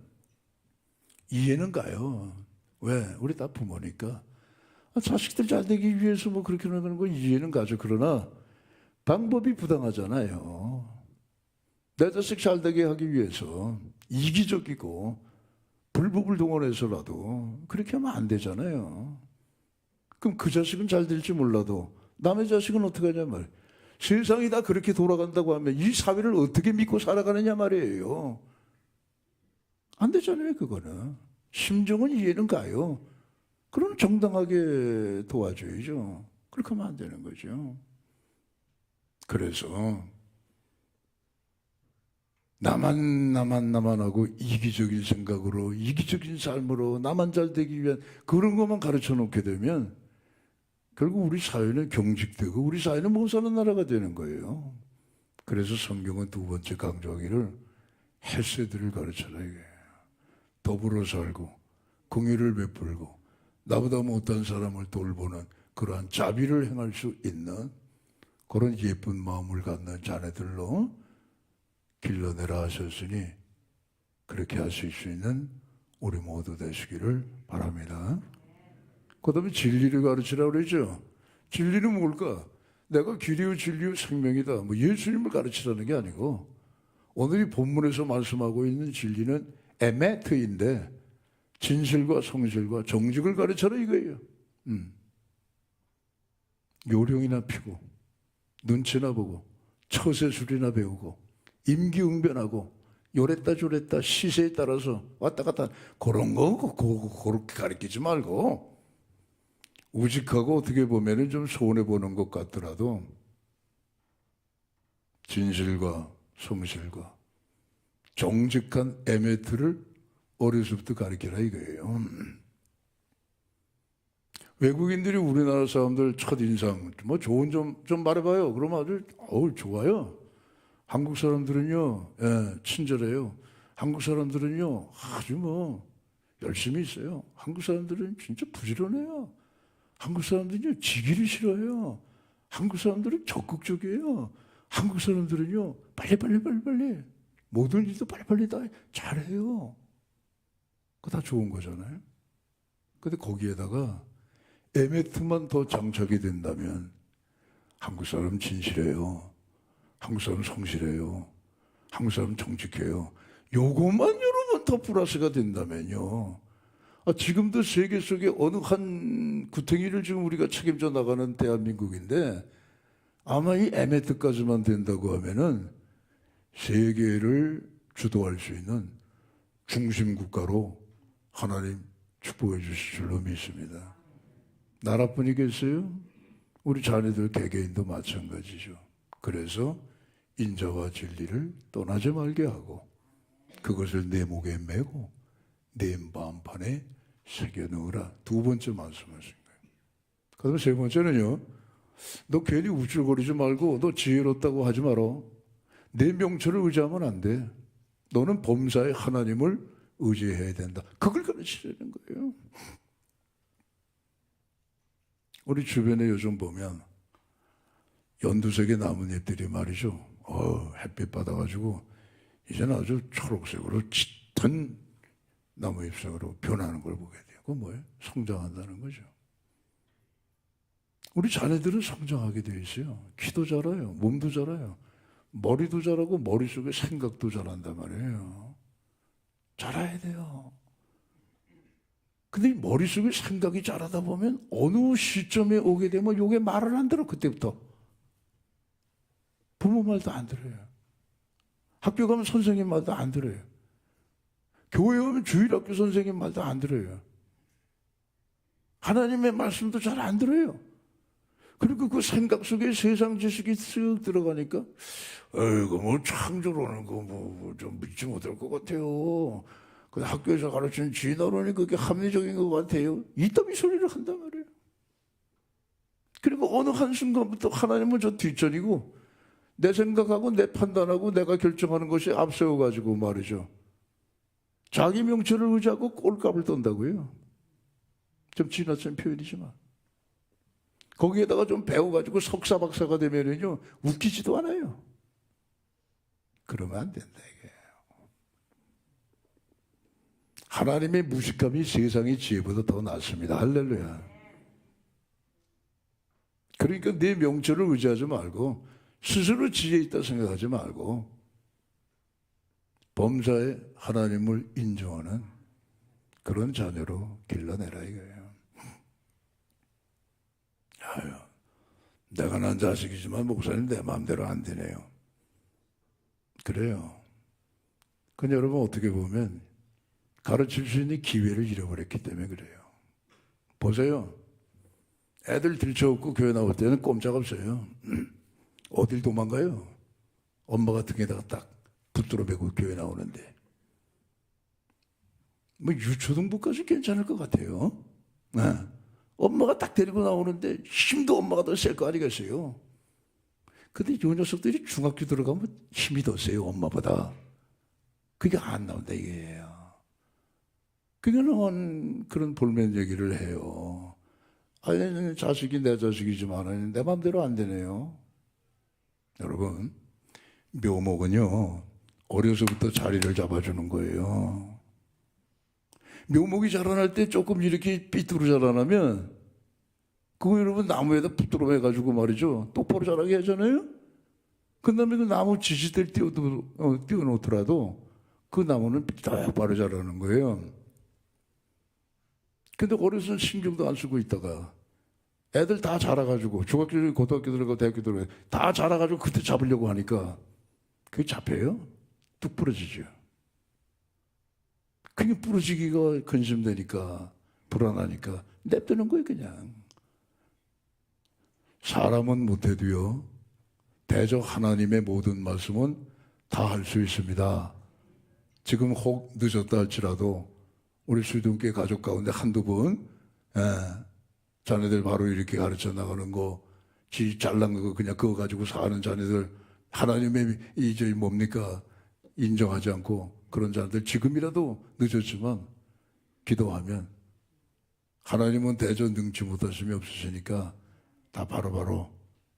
이해는 가요. 왜? 우리 다 부모니까 자식들 잘 되기 위해서 뭐 그렇게 하는 건 이해는 가죠. 그러나 방법이 부당하잖아요. 내 자식 잘 되게 하기 위해서 이기적이고 불법을 동원해서라도 그렇게 하면 안 되잖아요. 그럼 그 자식은 잘 될지 몰라도 남의 자식은 어떻게 하냐 말이에요. 세상이 다 그렇게 돌아간다고 하면 이 사회를 어떻게 믿고 살아가느냐 말이에요. 안 되잖아요, 그거는. 심정은 이해는 가요. 그럼 정당하게 도와줘야죠. 그렇게 하면 안 되는 거죠. 그래서 나만 하고 이기적인 생각으로 이기적인 삶으로 나만 잘 되기 위한 그런 것만 가르쳐 놓게 되면 결국 우리 사회는 경직되고 우리 사회는 못 사는 나라가 되는 거예요. 그래서 성경은 두 번째 강조하기를 헤세드를 가르쳐라 이거예요. 더불어 살고 공의를 베풀고 나보다 못한 사람을 돌보는 그러한 자비를 행할 수 있는 그런 예쁜 마음을 갖는 자네들로 길러내라 하셨으니 그렇게 하실 수 있는 우리 모두 되시기를 바랍니다. 그 다음에 진리를 가르치라고 그러죠. 진리는 뭘까? 내가 길이요 진리요 생명이다. 뭐 예수님을 가르치라는 게 아니고 오늘 이 본문에서 말씀하고 있는 진리는 에메트인데 진실과 성실과 정직을 가르쳐라 이거예요. 요령이나 피고 눈치나 보고 처세술이나 배우고 임기응변하고 요랬다 저랬다 시세에 따라서 왔다 갔다 그런 거 그렇게 가르치지 말고 우직하고 어떻게 보면 좀 손해보는 것 같더라도 진실과 성실과 정직한 에메트를 어려서부터 가르치라 이거예요. 외국인들이 우리나라 사람들 첫인상 뭐 좋은 좀 말해봐요. 그러면 아주 좋아요. 한국 사람들은요, 예, 친절해요. 한국 사람들은요, 아주 뭐 열심히 있어요. 한국 사람들은 진짜 부지런해요. 한국 사람들은요, 지기를 싫어해요. 한국 사람들은 적극적이에요. 한국 사람들은요, 빨리 모든 일도 빨리빨리 다 잘해요. 그거 다 좋은 거잖아요. 근데 거기에다가 에메트만 더 장착이 된다면 한국 사람 진실해요. 한국 사람 성실해요. 한국 사람 정직해요. 요것만 여러분 더 플러스가 된다면요. 지금도 세계 속에 어느 한 구덩이를 지금 우리가 책임져 나가는 대한민국인데 아마 이 에메트까지만 된다고 하면은 세계를 주도할 수 있는 중심 국가로 하나님 축복해 주실 줄로 믿습니다. 나라뿐이겠어요? 우리 자녀들 개개인도 마찬가지죠. 그래서 인자와 진리를 떠나지 말게 하고 그것을 내 목에 메고 내 마음판에 새겨넣으라. 두 번째 말씀하신 거예요. 그다음에 세 번째는요. 너 괜히 우쭐거리지 말고 너 지혜롭다고 하지 마라. 내 명철을 의지하면 안 돼. 너는 범사의 하나님을 의지해야 된다. 그걸 가르치려는 거예요. 우리 주변에 요즘 보면 연두색의 나뭇잎들이 말이죠. 햇빛 받아가지고 이제는 아주 초록색으로 짙은 나무잎색으로 변하는 걸 보게 돼요. 그건 뭐예요? 성장한다는 거죠. 우리 자녀들은 성장하게 되어 있어요. 키도 자라요. 몸도 자라요. 머리도 자라고 머릿속에 생각도 자란단 말이에요. 자라야 돼요. 근데 이 머릿속에 생각이 자라다 보면 어느 시점에 오게 되면 요게 말을 안 들어. 그때부터 부모 말도 안 들어요. 학교 가면 선생님 말도 안 들어요. 교회 오면 주일학교 선생님 말도 안 들어요. 하나님의 말씀도 잘 안 들어요. 그리고 그 생각 속에 세상 지식이 쓱 들어가니까 이거 뭐 창조라는 거 뭐 좀 믿지 못할 것 같아요. 그 학교에서 가르치는 진화론이 그게 합리적인 것 같아요. 이따위 소리를 한단 말이에요. 그리고 어느 한순간부터 하나님은 저 뒷전이고 내 생각하고 내 판단하고 내가 결정하는 것이 앞세워가지고 말이죠. 자기 명철을 의지하고 꼴값을 떤다고요. 좀 지나친 표현이지만. 거기에다가 좀 배워가지고 석사 박사가 되면은요, 웃기지도 않아요. 그러면 안 된다, 이게. 하나님의 무식함이 세상의 지혜보다 더 낫습니다. 할렐루야. 그러니까 내 명철을 의지하지 말고, 스스로 지혜 있다 생각하지 말고, 범사에 하나님을 인정하는 그런 자녀로 길러내라 이거예요. 아유, 내가 난 자식이지만 목사님 내 마음대로 안 되네요. 그래요. 근데 여러분 어떻게 보면 가르칠 수 있는 기회를 잃어버렸기 때문에 그래요. 보세요. 애들 들쳐업고 교회 나올 때는 꼼짝없어요. 어딜 도망가요? 엄마가 등에다가 딱 붙들어 매고 교회 나오는데. 뭐 유초등부까지 괜찮을 것 같아요. 네. 엄마가 딱 데리고 나오는데 힘도 엄마가 더 셀 거 아니겠어요? 근데 이 녀석들이 중학교 들어가면 힘이 더 세요, 엄마보다. 그게 안 나온다, 이게요. 그러니까 그런 볼멘 얘기를 해요. 아니, 자식이 내 자식이지만 내 맘대로 안 되네요. 여러분, 묘목은요, 어려서부터 자리를 잡아주는 거예요. 묘목이 자라날 때 조금 이렇게 삐뚤어 자라나면 그거 여러분 나무에다 붙들어 해가지고 말이죠. 똑바로 자라게 하잖아요. 그 다음에 그 나무 지지대를 띄워놓더라도 그 나무는 똑바로 자라는 거예요. 근데 어려서는 신경도 안 쓰고 있다가 애들 다 자라가지고 중학교, 고등학교 들어가고 대학교 들어가고 다 자라가지고 그때 잡으려고 하니까 그게 잡혀요? 뚝 부러지죠. 그게 부러지기가 근심되니까 불안하니까 냅두는 거예요 그냥. 사람은 못해도요 대적 하나님의 모든 말씀은 다 할 수 있습니다. 지금 혹 늦었다 할지라도 우리 수도원교회 가족 가운데 한두 분, 자네들 바로 이렇게 가르쳐 나가는 거, 지 잘난 거 그냥 그거 가지고 사는 자네들, 하나님의 뭡니까? 인정하지 않고 그런 자들 지금이라도 늦었지만 기도하면 하나님은 대저 능치 못하심이 없으시니까 다 바로바로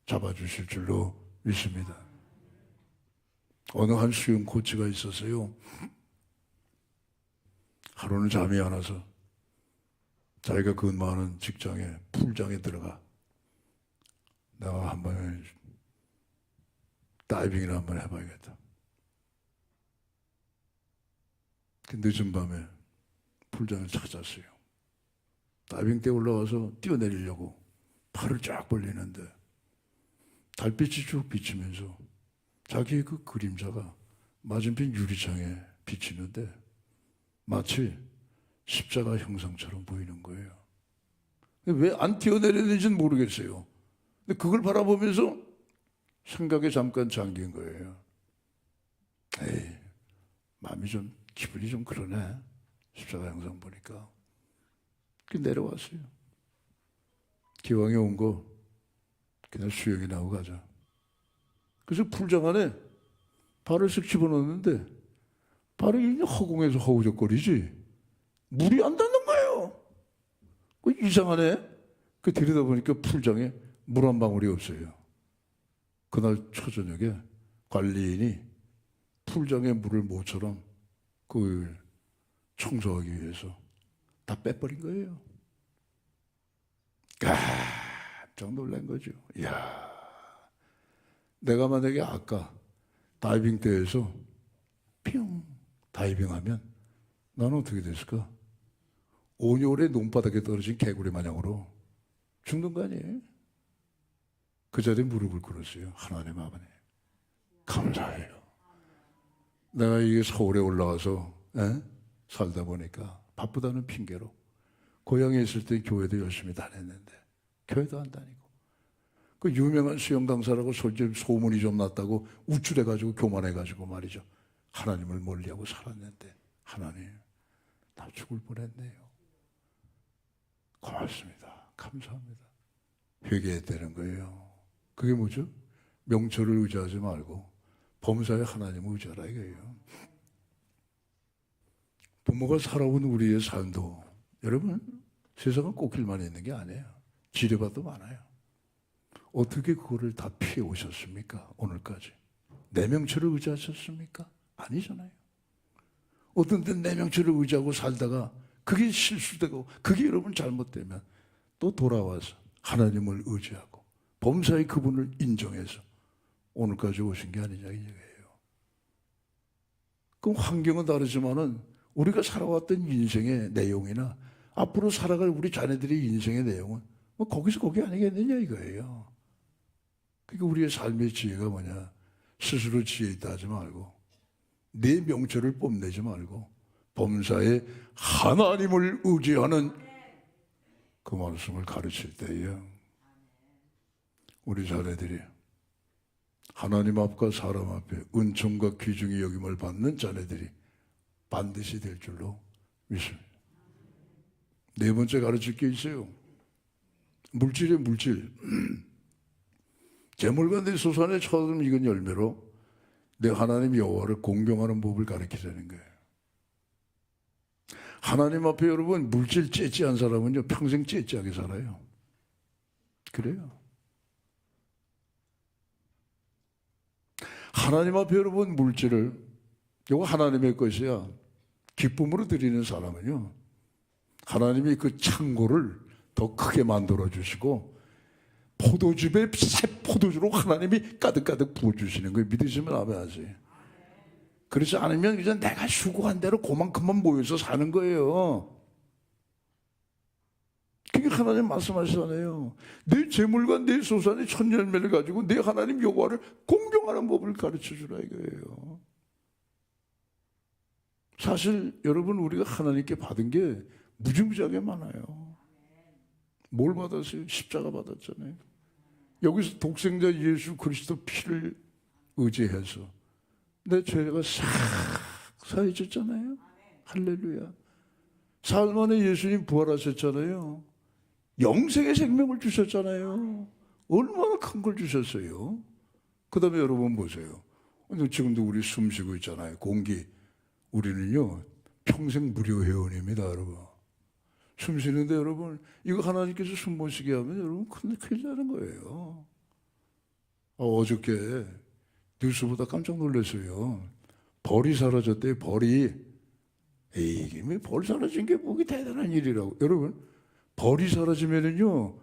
잡아주실 줄로 믿습니다. 어느 한 수영 코치가 있었어요. 하루는 잠이 안 와서 자기가 근무하는 직장에 풀장에 들어가. 내가 한번 다이빙이나 한번 해봐야겠다. 그 늦은 밤에 풀장을 찾았어요. 다이빙 때 올라와서 뛰어내리려고 팔을 쫙 벌리는데 달빛이 쭉 비치면서 자기의 그 그림자가 맞은편 유리창에 비치는데 마치 십자가 형상처럼 보이는 거예요. 왜 안 뛰어내렸는지는 모르겠어요. 근데 그걸 바라보면서 생각에 잠깐 잠긴 거예요. 에이, 마음이 좀, 기분이 좀 그러네. 십자가 형상 보니까. 그 내려왔어요. 기왕에 온 거 그냥 수영이나 하고 가자. 그래서 풀장 안에 발을 쓱 집어넣었는데 발이 허공에서 허우적거리지 물이 안 닿는 거예요. 그 이상하네. 그 들여다보니까 풀장에 물 한 방울이 없어요. 그날 초저녁에 관리인이 풀장에 물을 모처럼 그걸 청소하기 위해서 다 빼버린 거예요. 깜짝 놀란 거죠. 이야, 내가 만약에 아까 다이빙 대회에서 뿅 다이빙하면 나는 어떻게 됐을까? 온열의 논바닥에 떨어진 개구리 마냥으로 죽는 거 아니에요? 그 자리에 무릎을 꿇었어요. 하나님 아버지 감사해요. 내가 이게 서울에 올라와서 살다 보니까 바쁘다는 핑계로 고향에 있을 때 교회도 열심히 다녔는데 교회도 안 다니고 그 유명한 수영 강사라고 소문이 좀 났다고 우쭐해가지고 교만해가지고 말이죠. 하나님을 멀리하고 살았는데 하나님 나 죽을 뻔했네요. 고맙습니다. 감사합니다. 회개했다는 거예요. 그게 뭐죠? 명철을 의지하지 말고 범사에 하나님을 의지하라 이거예요. 부모가 살아온 우리의 삶도 여러분 세상은 꼭 길만 있는 게 아니에요. 지뢰밭도 많아요. 어떻게 그거를 다 피해 오셨습니까? 오늘까지. 내 명철을 의지하셨습니까? 아니잖아요. 어떤 때는 내 명철을 의지하고 살다가 그게 실수되고 그게 여러분 잘못되면 또 돌아와서 하나님을 의지하고 범사의 그분을 인정해서 오늘까지 오신 게 아니냐 이 얘기예요. 그럼 환경은 다르지만은 우리가 살아왔던 인생의 내용이나 앞으로 살아갈 우리 자녀들의 인생의 내용은 뭐 거기서 거기 아니겠느냐 이거예요. 그러니까 우리의 삶의 지혜가 뭐냐? 스스로 지혜 있다 하지 말고 내 명철을 뽐내지 말고 범사에 하나님을 의지하는 그 말씀을 가르칠 때에 우리 자녀들이 하나님 앞과 사람 앞에 은총과 귀중히 여김을 받는 자녀들이 반드시 될 줄로 믿습니다. 네 번째 가르칠 게 있어요. 물질이에요, 물질. 재물과 내 소산의 처음 익은 열매로 내 하나님 여호와를 공경하는 법을 가르치라는 거예요. 하나님 앞에 여러분 물질 째찌한 사람은요 평생 째찌하게 살아요. 그래요. 하나님 앞에 여러분 물질을 이거 하나님의 것이야 기쁨으로 드리는 사람은요 하나님이 그 창고를 더 크게 만들어 주시고 포도즙에 새 포도주로 하나님이 가득가득 부어주시는 거예요. 믿으시면 아멘 하세요. 그렇지 않으면 그냥 내가 수고한 대로 그만큼만 모여서 사는 거예요. 그게 하나님 말씀하시잖아요. 내 재물과 내 소산의 첫 열매를 가지고 내 하나님 여호와를 공경하는 법을 가르쳐주라 이거예요. 사실 여러분 우리가 하나님께 받은 게 무지무지하게 많아요. 뭘 받았어요? 십자가 받았잖아요. 여기서 독생자 예수 그리스도 피를 의지해서 내 죄가 싹 사해졌잖아요. 할렐루야. 사흘 만에 예수님 부활하셨잖아요. 영생의 생명을 주셨잖아요. 얼마나 큰 걸 주셨어요. 그 다음에 여러분 보세요. 지금도 우리 숨 쉬고 있잖아요. 공기. 우리는요 평생 무료 회원입니다. 여러분. 숨 쉬는데 여러분 이거 하나님께서 숨 못 쉬게 하면 여러분 큰일 나는 거예요. 어저께 뉴스보다 깜짝 놀랐어요. 벌이 사라졌대요. 벌이. 에이, 이게 벌 사라진 게 뭐게 대단한 일이라고. 여러분 벌이 사라지면은요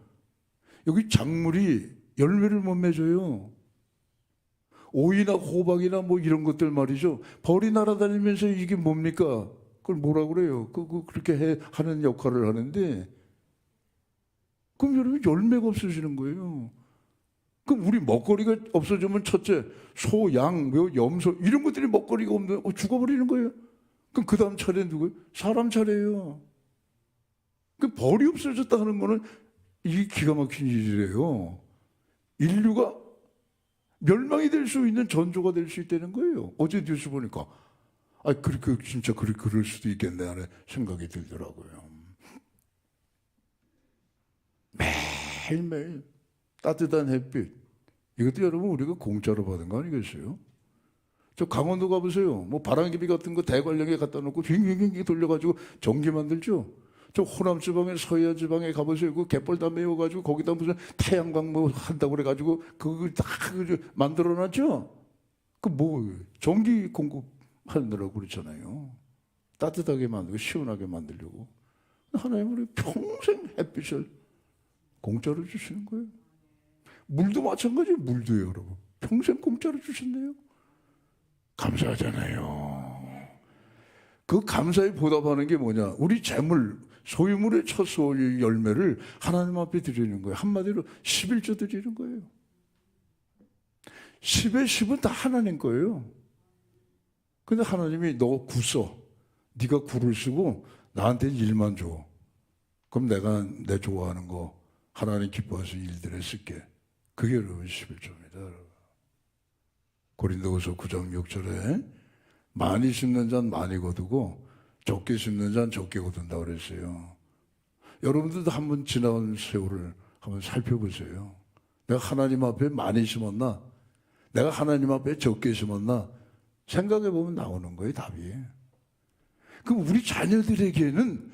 여기 작물이 열매를 못 맺어요. 오이나 호박이나 뭐 이런 것들 말이죠. 벌이 날아다니면서 이게 뭡니까? 그걸 뭐라 그래요? 그렇게 하는 역할을 하는데, 그럼 여러분 열매가 없어지는 거예요. 그럼 우리 먹거리가 없어지면 첫째, 소, 양, 염소 이런 것들이 먹거리가 없는 죽어버리는 거예요. 그럼 그 다음 차례는 누구예요? 사람 차례예요. 그 벌이 없어졌다 하는 거는 이게 기가 막힌 일이래요. 인류가 멸망이 될 수 있는 전조가 될 수 있다는 거예요. 어제 뉴스 보니까 진짜 그럴 수도 있겠네 하는 생각이 들더라고요. 매일매일 따뜻한 햇빛, 이것도 여러분 우리가 공짜로 받은 거 아니겠어요? 저 강원도 가보세요. 뭐 바람개비 같은 거 대관령에 갖다 놓고 빙빙빙 돌려가지고 전기 만들죠. 저 호남 지방에 서해안 지방에 가보세요. 그 갯벌 다 메워가지고 거기다 무슨 태양광 뭐 한다고 그래가지고 그걸 다 만들어놨죠. 그 뭐 전기 공급하느라고 그렇잖아요. 따뜻하게 만들고 시원하게 만들려고. 하나님은 우리 평생 햇빛을 공짜로 주시는 거예요. 물도 마찬가지예요. 물도요, 여러분. 평생 공짜로 주신대요. 감사하잖아요. 그 감사에 보답하는 게 뭐냐? 우리 재물, 소유물의 첫 소유 열매를 하나님 앞에 드리는 거예요. 한마디로 11조 드리는 거예요. 10의 10은 다 하나님 거예요. 근데 하나님이 너 구 써. 네가 구를 쓰고 나한테 일만 줘. 그럼 내가 내 좋아하는 거 하나님 기뻐하신 일들에 쓸게. 그게 여러분 11조입니다. 여러분. 고린도후서 9장 6절에 많이 심는 자는 많이 거두고 적게 심는 자는 적게 거둔다 그랬어요. 여러분들도 한번 지나온 세월을 한번 살펴보세요. 내가 하나님 앞에 많이 심었나? 내가 하나님 앞에 적게 심었나? 생각해 보면 나오는 거예요, 답이. 그럼 우리 자녀들에게는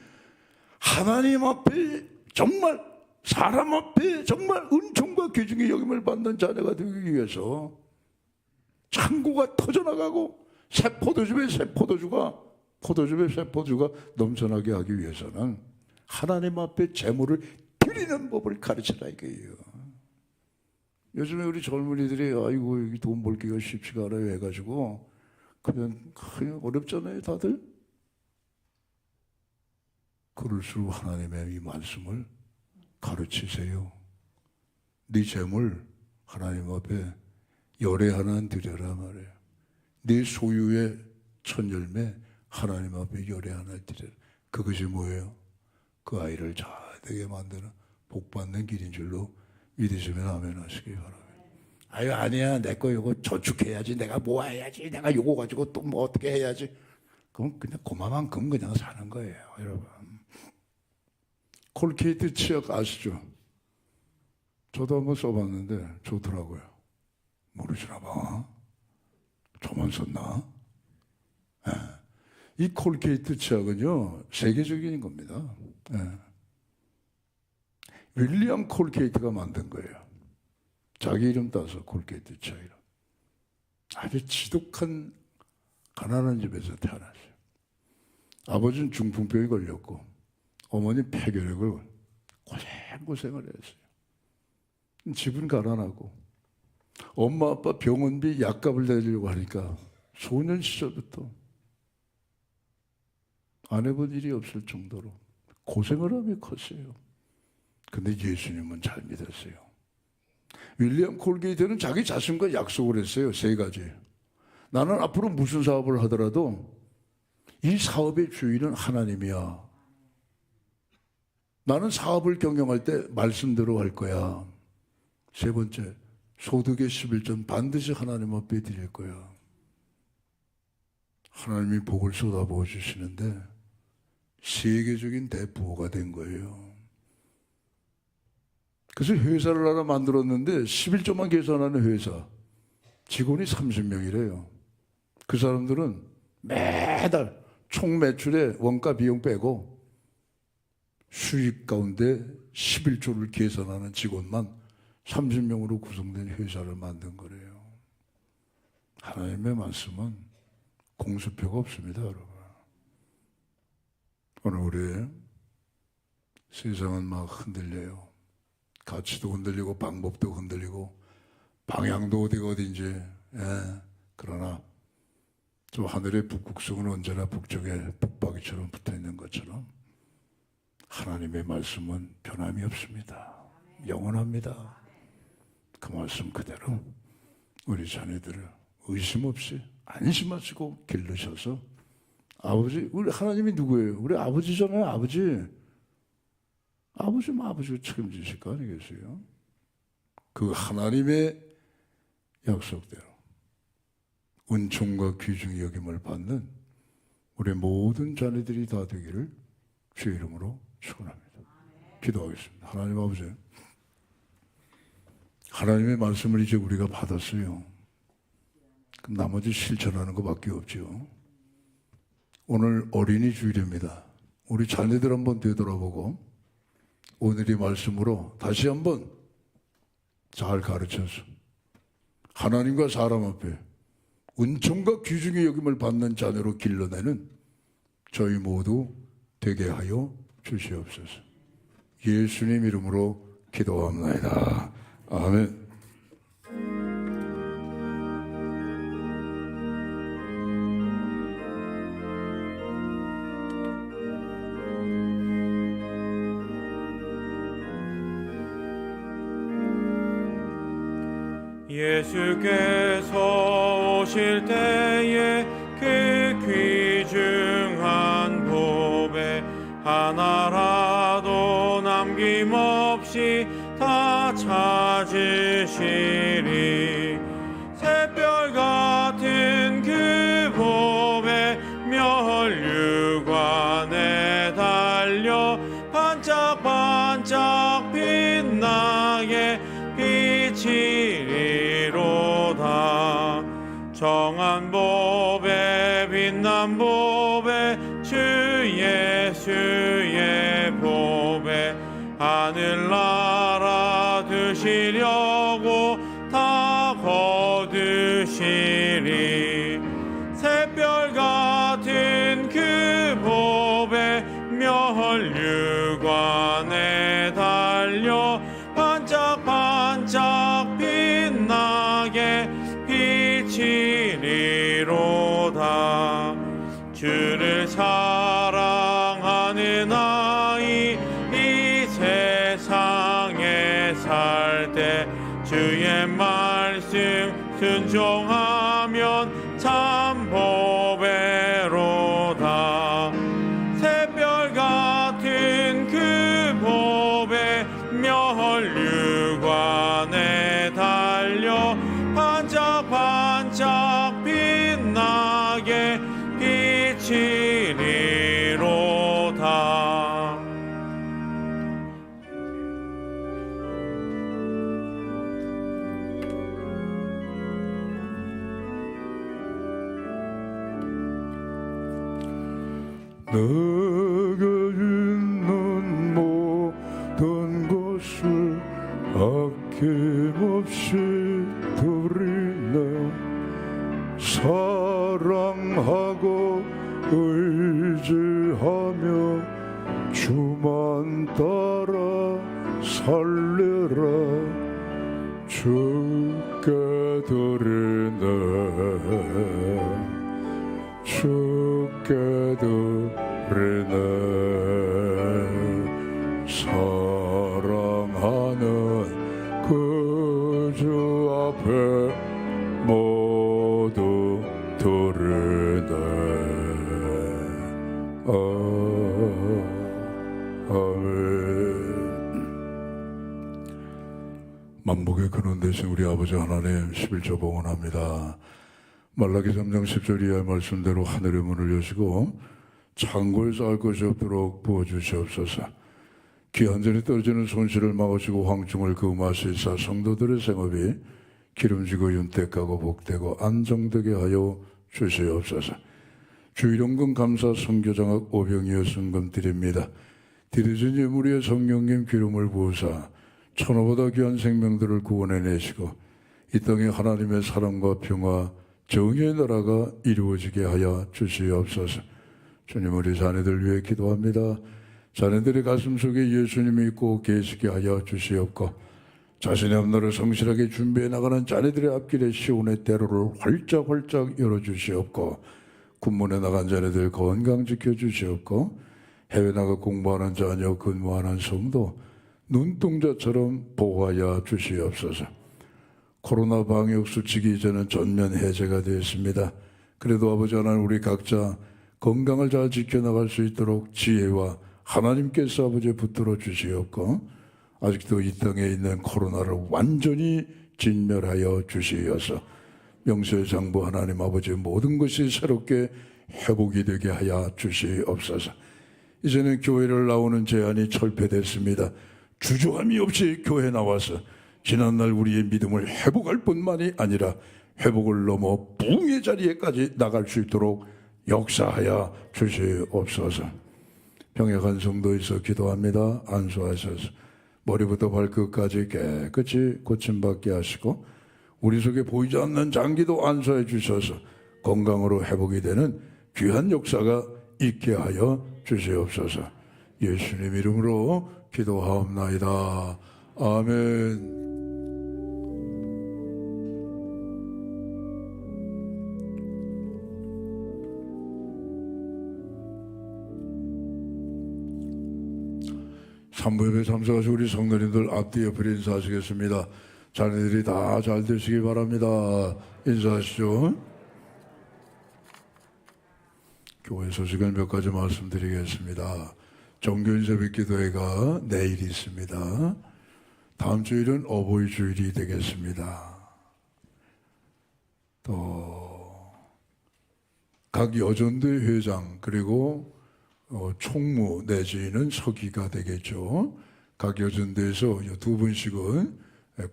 하나님 앞에 정말 사람 앞에 정말 은총과 귀중의 여김을 받는 자녀가 되기 위해서 창고가 터져나가고 새 포도즙에 새 포도주가 넘쳐나게 하기 위해서는 하나님 앞에 재물을 드리는 법을 가르치라 이거예요. 요즘에 우리 젊은이들이 아이고 여기 돈 벌기가 쉽지가 않아요 해가지고 그냥 어렵잖아요 다들. 그럴수록 하나님의 이 말씀을 가르치세요. 네 재물 하나님 앞에 열애 하나 드려라 말이에요. 네 소유의 첫 열매 하나님 앞에 열애 하나 드려라. 그것이 뭐예요? 그 아이를 잘 되게 만드는 복받는 길인 줄로 믿으시면 아멘 하시기 바랍니다. 아유 아니야 내 거 이거 저축해야지 내가 모아야지 내가 요거 가지고 또 뭐 어떻게 해야지. 그럼 그냥 그만큼 그냥 사는 거예요 여러분. 콜게이트 치약 아시죠? 저도 한번 써봤는데 좋더라고요. 모르시나 봐. 저만 썼나? 네. 이 콜게이트 치약은요 세계적인 겁니다. 네. 윌리엄 콜게이트가 만든 거예요. 자기 이름 따서 콜게이트 치약이라. 아주 지독한 가난한 집에서 태어났어요. 아버지는 중풍병에 걸렸고 어머니 폐결핵을 고생을 했어요. 집은 가난하고 엄마 아빠 병원비 약값을 내려고 하니까 소년 시절부터 안 해본 일이 없을 정도로 고생을 하며 컸어요. 근데 예수님은 잘 믿었어요. 윌리엄 콜게이트는 자기 자신과 약속을 했어요. 3가지. 나는 앞으로 무슨 사업을 하더라도 이 사업의 주인은 하나님이야. 나는 사업을 경영할 때 말씀대로 할 거야. 3번째, 소득의 11전 반드시 하나님 앞에 드릴 거야. 하나님이 복을 쏟아부어 주시는데 세계적인 대부호가 된 거예요. 그래서 회사를 하나 만들었는데 11조만 계산하는 회사 직원이 30명이래요. 그 사람들은 매달 총 매출에 원가 비용 빼고 수익 가운데 11조를 계산하는 직원만 30명으로 구성된 회사를 만든 거래요. 하나님의 말씀은 공수표가 없습니다, 여러분. 오늘 우리 세상은 막 흔들려요. 가치도 흔들리고 방법도 흔들리고 방향도 어디가 어딘지. 그러나 저 하늘의 북극성은 언제나 북쪽에 북박이처럼 붙어있는 것처럼 하나님의 말씀은 변함이 없습니다. 영원합니다. 그 말씀 그대로 우리 자녀들을 의심 없이 안심하시고 기르셔서 아버지, 우리 하나님이 누구예요? 우리 아버지잖아요. 아버지면 아버지가 책임지실 거 아니겠어요? 그 하나님의 약속대로 은총과 귀중히 여김을 받는 우리 모든 자녀들이 다 되기를 주의 이름으로 축원합니다. 기도하겠습니다. 하나님 아버지, 하나님의 말씀을 이제 우리가 받았어요. 그럼 나머지 실천하는 것밖에 없죠. 오늘 어린이 주일입니다. 우리 자녀들 한번 되돌아보고 오늘의 말씀으로 다시 한번 잘 가르쳐서 하나님과 사람 앞에 은총과 귀중히 여김을 받는 자녀로 길러내는 저희 모두 되게 하여 주시옵소서. 예수님 이름으로 기도합니다. 아멘. 예수께서 오실 때에 그 귀중한 법에 하나라도 남김없이 다 찾으시리. 샛별 같은 그 법에 멸류관에 달려 반짝반짝 빛나게 비치리로다. 정한 법에 빛난 법에 주 예수의 법에 하늘나라 드시려고 다 거두시리. 샛별 같은 그 법에 멸류관에 달려 반짝반짝 빛나게 비치리로다. 주를 사랑하는 아이 이 세상에 살 때 주의 말씀 순종하면 참 보배로다. 샛별 같은 그 법에 멸류관에 달려 반짝반짝 빛나게 비치리로다. 내게 있는 모든 것을 아낌없이 드리네. 사랑하고 의지하며 주만 따라 살리라. 주께 드리네. 주께 드리네. 사랑하는 그 주 앞에 모두 드리네. 아멘. 만복의 근원 되신 우리 아버지 하나님 11조 봉헌합니다. 말라기 3장 10절 이하의 말씀대로 하늘의 문을 여시고 창고에 쌓을 것이 없도록 부어주시옵소서. 귀한 전에 떨어지는 손실을 막으시고 황충을 금하시사 성도들의 생업이 기름지고 윤택하고 복되고 안정되게 하여 주시옵소서. 주일용금 감사 선교장학 오병이어 순금 드립니다. 드려진 예물의 성령님 기름을 부으사 천하보다 귀한 생명들을 구원해내시고 이 땅에 하나님의 사랑과 평화 정의의 나라가 이루어지게 하여 주시옵소서. 주님, 우리 자녀들 위해 기도합니다. 자녀들의 가슴 속에 예수님이 꼭 계시게 하여 주시옵고 자신의 앞날을 성실하게 준비해 나가는 자녀들의 앞길에 시온의 대로를 활짝활짝 열어주시옵고 군문에 나간 자녀들 건강 지켜주시옵고 해외 나가 공부하는 자녀 근무하는 성도 눈동자처럼 보호하여 주시옵소서. 코로나 방역 수칙이 이제는 전면 해제가 되었습니다. 그래도 아버지 하나님, 우리 각자 건강을 잘 지켜나갈 수 있도록 지혜와 하나님께서 아버지 붙들어 주시옵고 아직도 이 땅에 있는 코로나를 완전히 진멸하여 주시어서 명수의 장부 하나님 아버지 모든 것이 새롭게 회복이 되게 하여 주시옵소서. 이제는 교회를 나오는 제한이 철폐됐습니다. 주저함이 없이 교회 나와서 지난날 우리의 믿음을 회복할 뿐만이 아니라 회복을 넘어 부흥의 자리에까지 나갈 수 있도록 역사하여 주시옵소서. 병약한 성도에서 기도합니다. 안수하셔서 머리부터 발끝까지 깨끗이 고침받게 하시고 우리 속에 보이지 않는 장기도 안수해 주셔서 건강으로 회복이 되는 귀한 역사가 있게 하여 주시옵소서. 예수님 이름으로 기도하옵나이다. 아멘. 산부예배 참석하신 우리 성도님들 앞뒤 옆으로 인사하시겠습니다. 자녀들이 다 잘 되시기 바랍니다. 인사하시죠. 교회 소식을 몇 가지 말씀드리겠습니다. 종교인 새벽 기도회가 내일 있습니다. 다음 주일은 어버이 주일이 되겠습니다. 또 각 여전대 회장 그리고 총무 내지는 서기가 되겠죠. 각 여전대에서 두 분씩은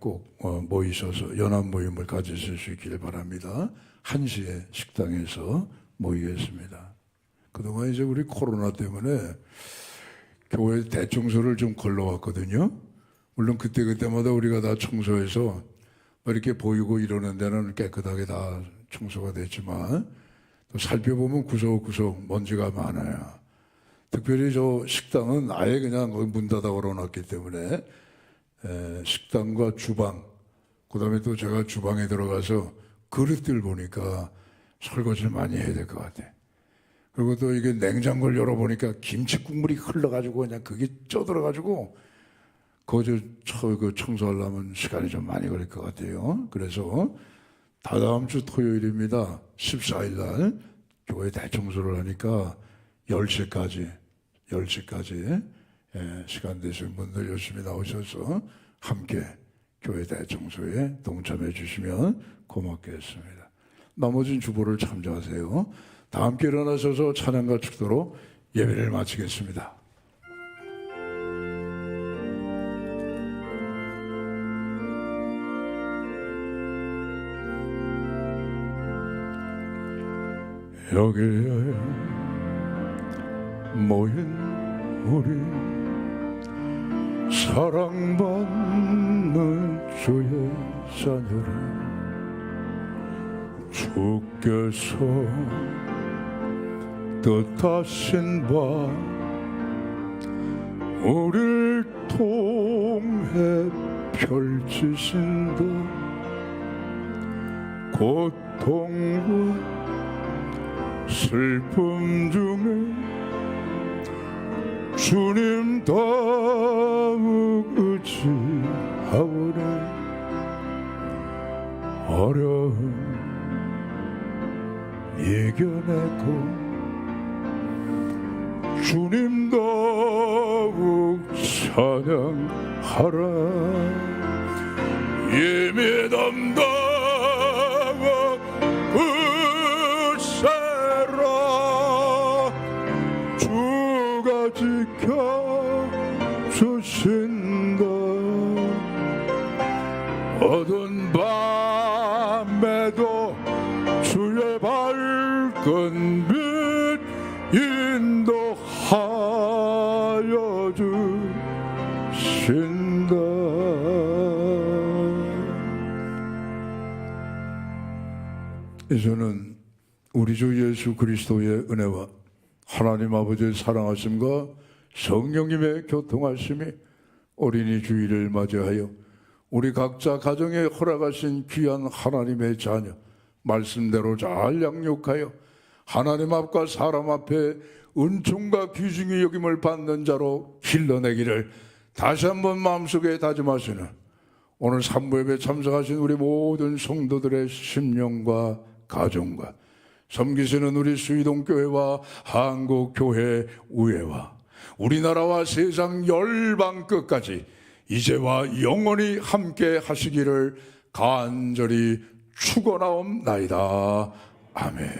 꼭 모이셔서 연합 모임을 가지실 수 있기를 바랍니다. 1시에 식당에서 모이겠습니다. 그동안 이제 우리 코로나 때문에 교회 대청소를 좀 걸러왔거든요. 물론 그때마다 우리가 다 청소해서 이렇게 보이고 이러는 데는 깨끗하게 다 청소가 됐지만 또 살펴보면 구석구석 먼지가 많아요. 특별히 저 식당은 아예 그냥 문 닫아 걸어놨기 때문에 식당과 주방, 그 다음에 또 제가 주방에 들어가서 그릇들 보니까 설거지를 많이 해야 될 것 같아요. 그리고 또 이게 냉장고를 열어보니까 김치 국물이 흘러가지고 그냥 그게 쪄들어가지고 그 청소하려면 시간이 좀 많이 걸릴 것 같아요. 그래서 다다음 주 토요일입니다. 14일 날 교회 대청소를 하니까 10시까지 시간 되신 분들 열심히 나오셔서 함께 교회 대청소에 동참해 주시면 고맙겠습니다. 나머진 주보를 참조하세요. 다 함께 일어나셔서 찬양과 축도로 예배를 마치겠습니다. 여기에 모인 우리 사랑받는 주의 자녀를 주께서 뜻하신 바 우리를 통해 펼치신다. 고통과 슬픔 중에 주님 더욱 의지하오네. 어려움 이겨내고 주님 더욱 찬양하라. 예배 담당하고 주신다. 어두운 밤에도 주의 밝은 빛 인도하여 주신다. 이제는 우리 주 예수 그리스도의 은혜와 하나님 아버지의 사랑하심과 성령님의 교통하심이 어린이 주일을 맞이하여 우리 각자 가정에 허락하신 귀한 하나님의 자녀 말씀대로 잘 양육하여 하나님 앞과 사람 앞에 은총과 귀중히 여김을 받는 자로 길러내기를 다시 한번 마음속에 다짐하시는 오늘 산부예배 참석하신 우리 모든 성도들의 심령과 가정과 섬기시는 우리 수의동교회와 한국교회 우회와 우리나라와 세상 열방 끝까지 이제와 영원히 함께 하시기를 간절히 축원하옵나이다. 아멘.